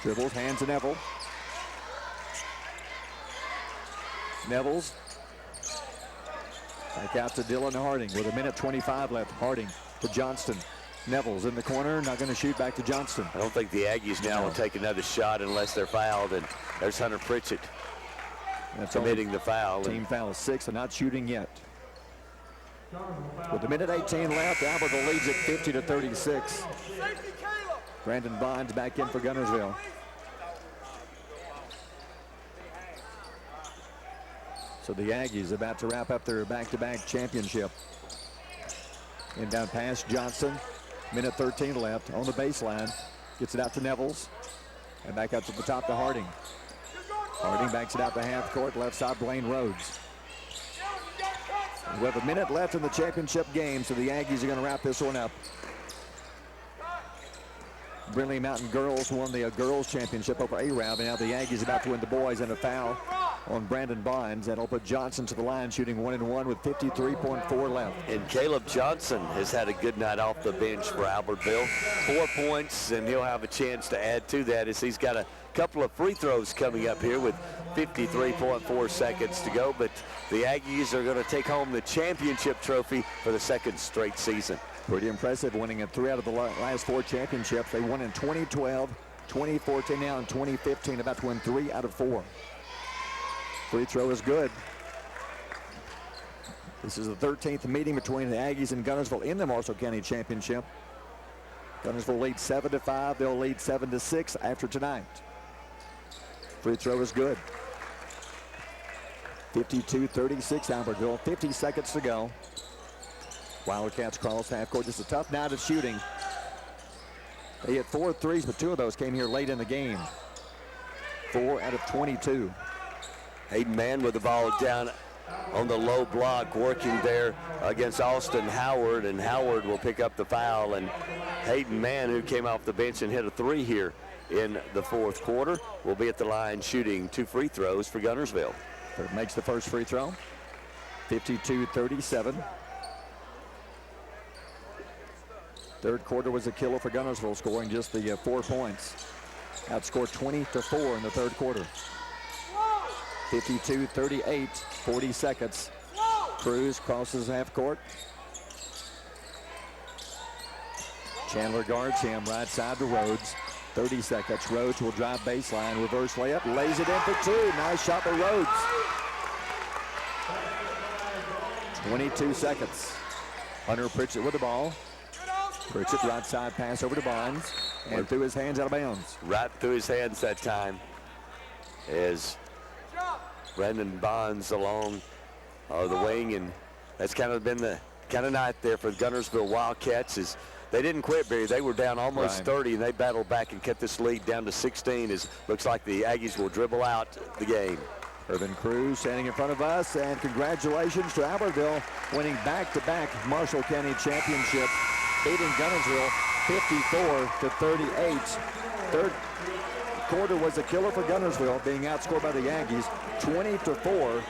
Dribbles, hands to Neville. Nevels. Back out to Dylan Harding with 1:25 left. Harding to Johnston. Nevels in the corner, not going to shoot, back to Johnston. I don't think the Aggies now will take another shot unless they're fouled, and there's Hunter Pritchett committing the foul. Team foul 6 and not shooting yet. With 1:18 left, Albertville leads at 50-36. Brandon Bonds back in for Guntersville. So the Aggies about to wrap up their back-to-back championship. Inbound pass, Johnson. 1:13 left on the baseline. Gets it out to Nevels. And back out to the top to Harding. Harding backs it out to half court. Left side, Blaine Rhodes. We have 1 minute left in the championship game, so the Aggies are going to wrap this one up. Brindley Mountain girls won the girls championship over Arab, and now the Aggies about to win the boys, and a foul on Brandon Bonds. That'll put Johnson to the line, shooting 1-1 with 53.4 left. And Caleb Johnson has had a good night off the bench for Albertville. 4 points, and he'll have a chance to add to that as he's got a couple of free throws coming up here with 53.4 seconds to go. But the Aggies are going to take home the championship trophy for the second straight season. Pretty impressive, winning in 3 out of the last 4 championships. They won in 2012, 2014, now in 2015, about to win 3 out of 4. Free throw is good. This is the 13th meeting between the Aggies and Guntersville in the Marshall County Championship. Guntersville leads 7-5. They'll lead 7-6 after tonight. Free throw is good. 52-36 Albertville. 50 seconds to go. Wildcats cross half court. Just a tough night of shooting. They hit 4 threes, but 2 of those came here late in the game. 4 out of 22. Hayden Mann with the ball down on the low block, working there against Austin Howard, and Howard will pick up the foul. And Hayden Mann, who came off the bench and hit a 3 here in the 4th quarter, will be at the line shooting 2 free throws for Guntersville. Makes the first free throw. 52-37. 3rd quarter was a killer for Guntersville, scoring just the 4 points. Outscored 20-4 in the 3rd quarter. 52-38, 40 seconds. Cruz crosses half court. Chandler guards him, right side to Rhodes. 30 seconds. Rhodes will drive baseline, reverse layup, lays it in for 2. Nice shot by Rhodes. 22 seconds. Hunter Pritchett with the ball. Pritchett right side pass over to Bonds, and through his hands out of bounds. Right through his hands that time is Brandon Bonds along the wing, and that's kind of been the kind of night there for the Guntersville Wildcats. Is they didn't quit, Barry. They were down almost 30, and they battled back and kept this lead down to 16. As looks like the Aggies will dribble out the game. Irvin Cruz standing in front of us, and congratulations to Albertville winning back-to-back Marshall County Championship, beating Guntersville 54-38. 3rd quarter was a killer for Guntersville, being outscored by the Aggies 20-4.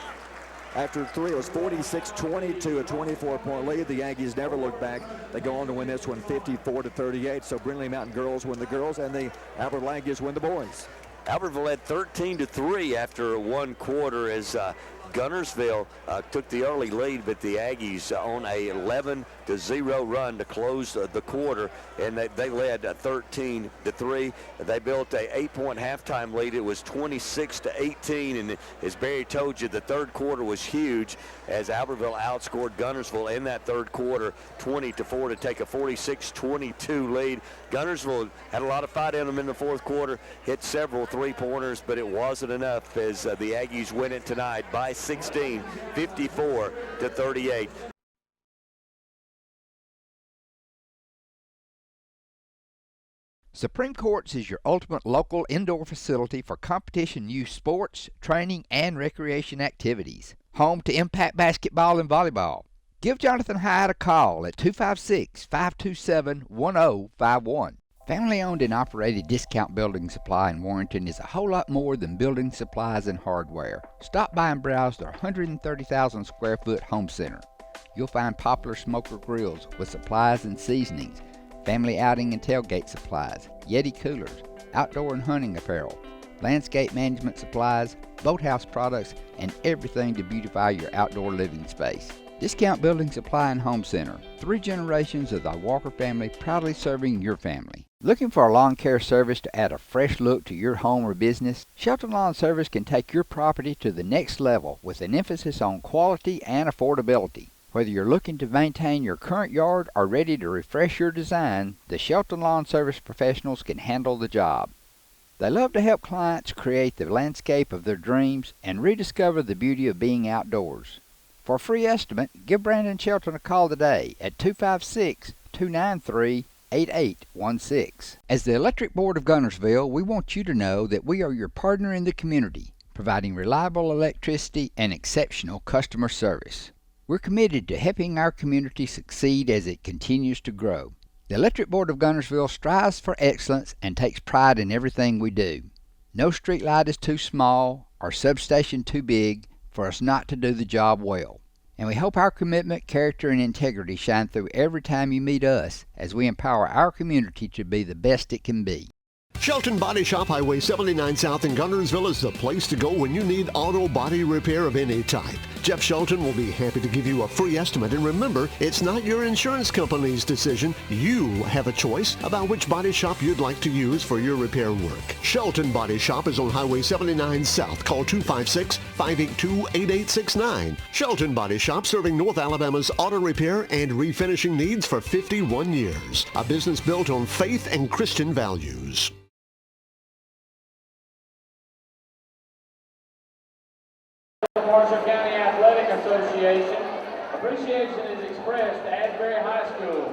After 3, it was 46-22, a 24-point lead. The Aggies never looked back. They go on to win this one 54-38. So Brindley Mountain girls win the girls, and the Albertville Aggies win the boys. Albertville led 13-3 after one quarter as Guntersville took the early lead, but the Aggies on a 11-0 run to close the quarter, and they led 13-3. They built a 8-point halftime lead. It was 26-18, and as Barry told you, the third quarter was huge as Albertville outscored Guntersville in that third quarter 20-4 to take a 46-22 lead. Guntersville had a lot of fight in them in the fourth quarter, hit several three-pointers, but it wasn't enough as the Aggies win it tonight by 16, 54-38. Supreme Courts is your ultimate local indoor facility for competition youth sports, training, and recreation activities. Home to Impact Basketball and Volleyball. Give Jonathan Hyatt a call at 256-527-1051. Family-owned and operated Discount Building Supply in Warrenton is a whole lot more than building supplies and hardware. Stop by and browse their 130,000 square foot home center. You'll find popular smoker grills with supplies and seasonings, family outing and tailgate supplies, Yeti coolers, outdoor and hunting apparel, landscape management supplies, boathouse products, and everything to beautify your outdoor living space. Discount Building Supply and Home Center. 3 generations of the Walker family proudly serving your family. Looking for a lawn care service to add a fresh look to your home or business? Shelton Lawn Service can take your property to the next level with an emphasis on quality and affordability. Whether you're looking to maintain your current yard or ready to refresh your design, the Shelton Lawn Service professionals can handle the job. They love to help clients create the landscape of their dreams and rediscover the beauty of being outdoors. For a free estimate, give Brandon Shelton a call today at 256-293-8816. As the Electric Board of Guntersville, we want you to know that we are your partner in the community, providing reliable electricity and exceptional customer service. We're committed to helping our community succeed as it continues to grow. The Electric Board of Guntersville strives for excellence and takes pride in everything we do. No street light is too small or substation too big for us not to do the job well. And we hope our commitment, character, and integrity shine through every time you meet us as we empower our community to be the best it can be. Shelton Body Shop, Highway 79 South in Guntersville is the place to go when you need auto body repair of any type. Jeff Shelton will be happy to give you a free estimate. And remember, it's not your insurance company's decision. You have a choice about which body shop you'd like to use for your repair work. Shelton Body Shop is on Highway 79 South. Call 256-582-8869. Shelton Body Shop, serving North Alabama's auto repair and refinishing needs for 51 years. A business built on faith and Christian values. Marshall County Athletic Association. Appreciation is expressed to Asbury High School,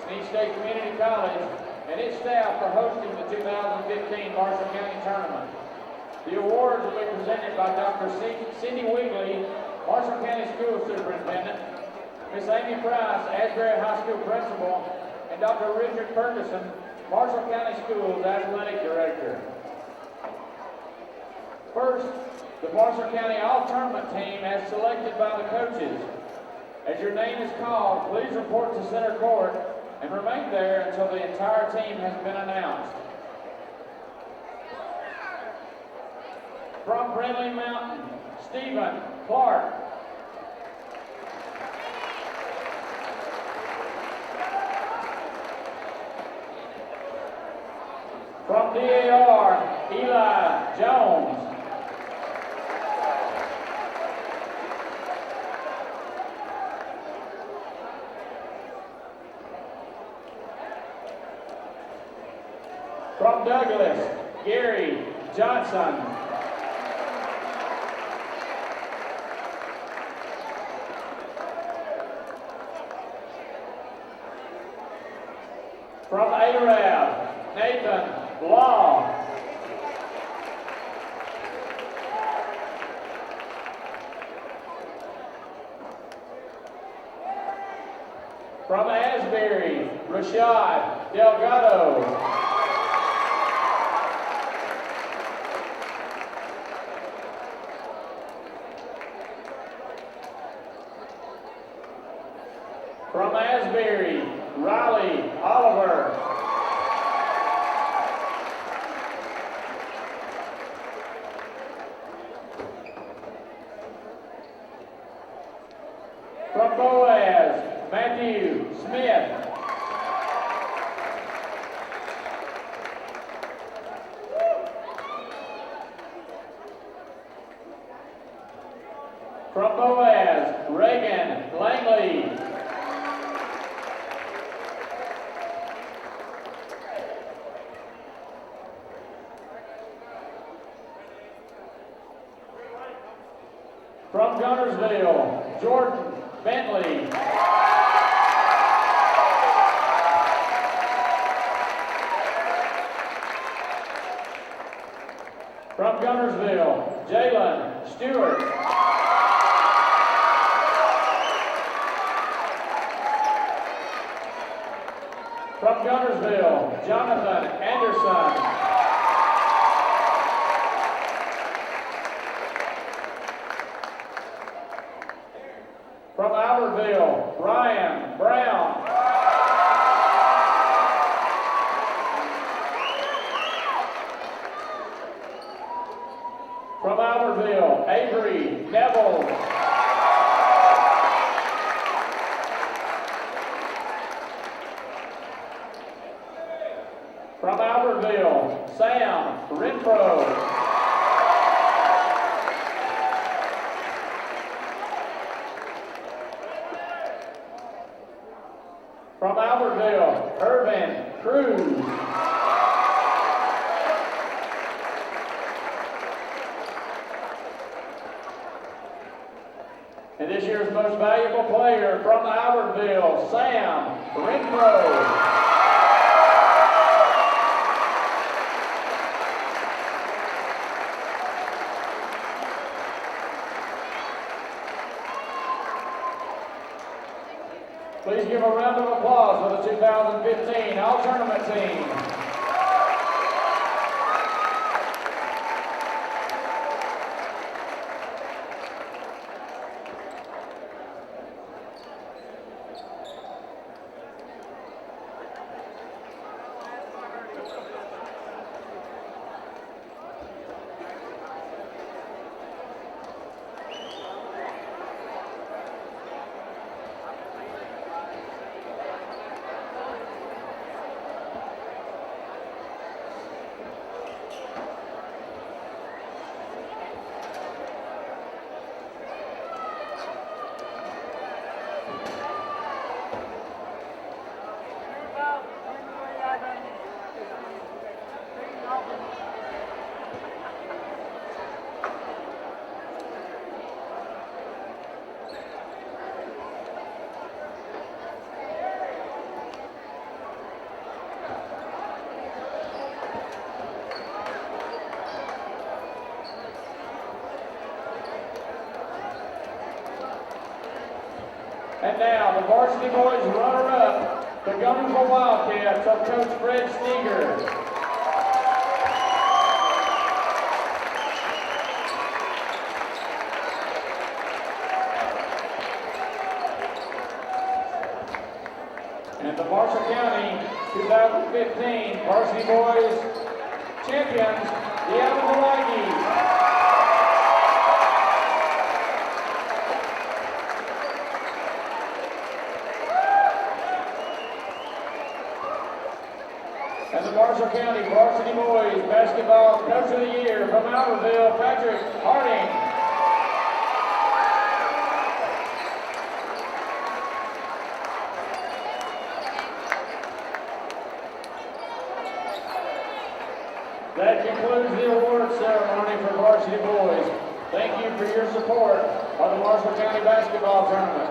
Snead State Community College, and its staff for hosting the 2015 Marshall County Tournament. The awards will be presented by Dr. Cindy Wigley, Marshall County School Superintendent, Miss Amy Price, Asbury High School Principal, and Dr. Richard Ferguson, Marshall County Schools Athletic Director. First, the Marshall County All-Tournament team as selected by the coaches. As your name is called, please report to center court and remain there until the entire team has been announced. From Brindley Mountain, Stephen Clark. From DAR, Eli Jones. From Douglas, Gary Johnson. From Arab, Nathan Law. From Asbury, Rashad Delgado. From Asbury, Riley Oliver. From Guntersville, Jordan Bentley. From Guntersville, Jalen Stewart. From Guntersville, Jonathan Anderson. From Albertville, Brian Brown. From Albertville, Avery Neville. From Albertville, Sam Renfro. From Albertville, Irvin Cruz. And this year's most valuable player from Albertville, Sam Renfro. Please give a round of applause for the 2015 All-Tournament team. And now, the Varsity Boys runner-up, the Guntersville Wildcats of Coach Fred Steger. And the Marshall County 2015 Varsity Boys champions, the Albertville Aggies. And the Marshall County Varsity Boys Basketball Coach of the Year from Albertville, Patrick Harding. That concludes the award ceremony for Varsity Boys. Thank you for your support of the Marshall County Basketball Tournament.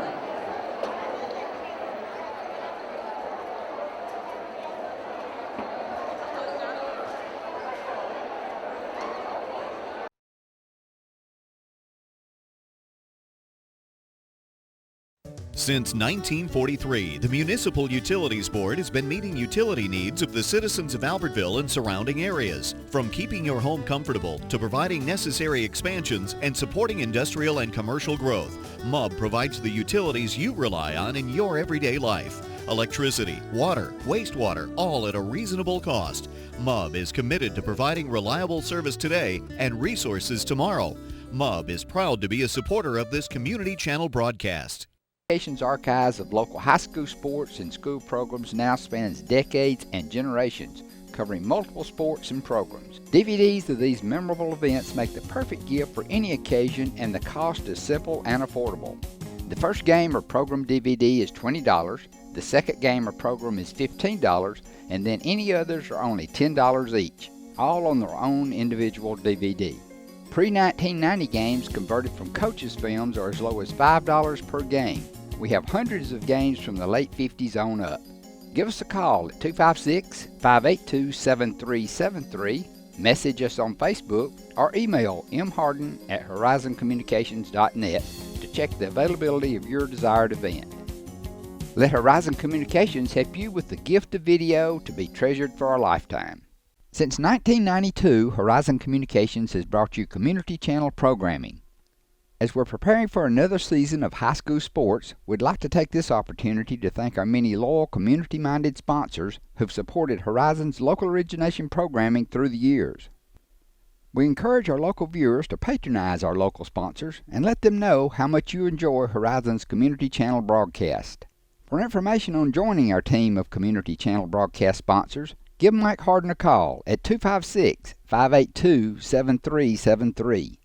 Since 1943, the Municipal Utilities Board has been meeting utility needs of the citizens of Albertville and surrounding areas. From keeping your home comfortable to providing necessary expansions and supporting industrial and commercial growth, MUB provides the utilities you rely on in your everyday life. Electricity, water, wastewater, all at a reasonable cost. MUB is committed to providing reliable service today and resources tomorrow. MUB is proud to be a supporter of this community channel broadcast. Education's archives of local high school sports and school programs now spans decades and generations, covering multiple sports and programs. DVDs of these memorable events make the perfect gift for any occasion, and the cost is simple and affordable. The first game or program DVD is $20, the second game or program is $15, and then any others are only $10 each, all on their own individual DVD. Pre-1990 games converted from coaches' films are as low as $5 per game. We have hundreds of games from the late 50s on up. Give us a call at 256-582-7373, message us on Facebook, or email mharden@horizoncommunications.net to check the availability of your desired event. Let Horizon Communications help you with the gift of video to be treasured for a lifetime. Since 1992, Horizon Communications has brought you community channel programming. As we're preparing for another season of high school sports, we'd like to take this opportunity to thank our many loyal community-minded sponsors who've supported Horizon's local origination programming through the years. We encourage our local viewers to patronize our local sponsors and let them know how much you enjoy Horizon's community channel broadcast. For information on joining our team of community channel broadcast sponsors, give Mike Harden a call at 256-582-7373.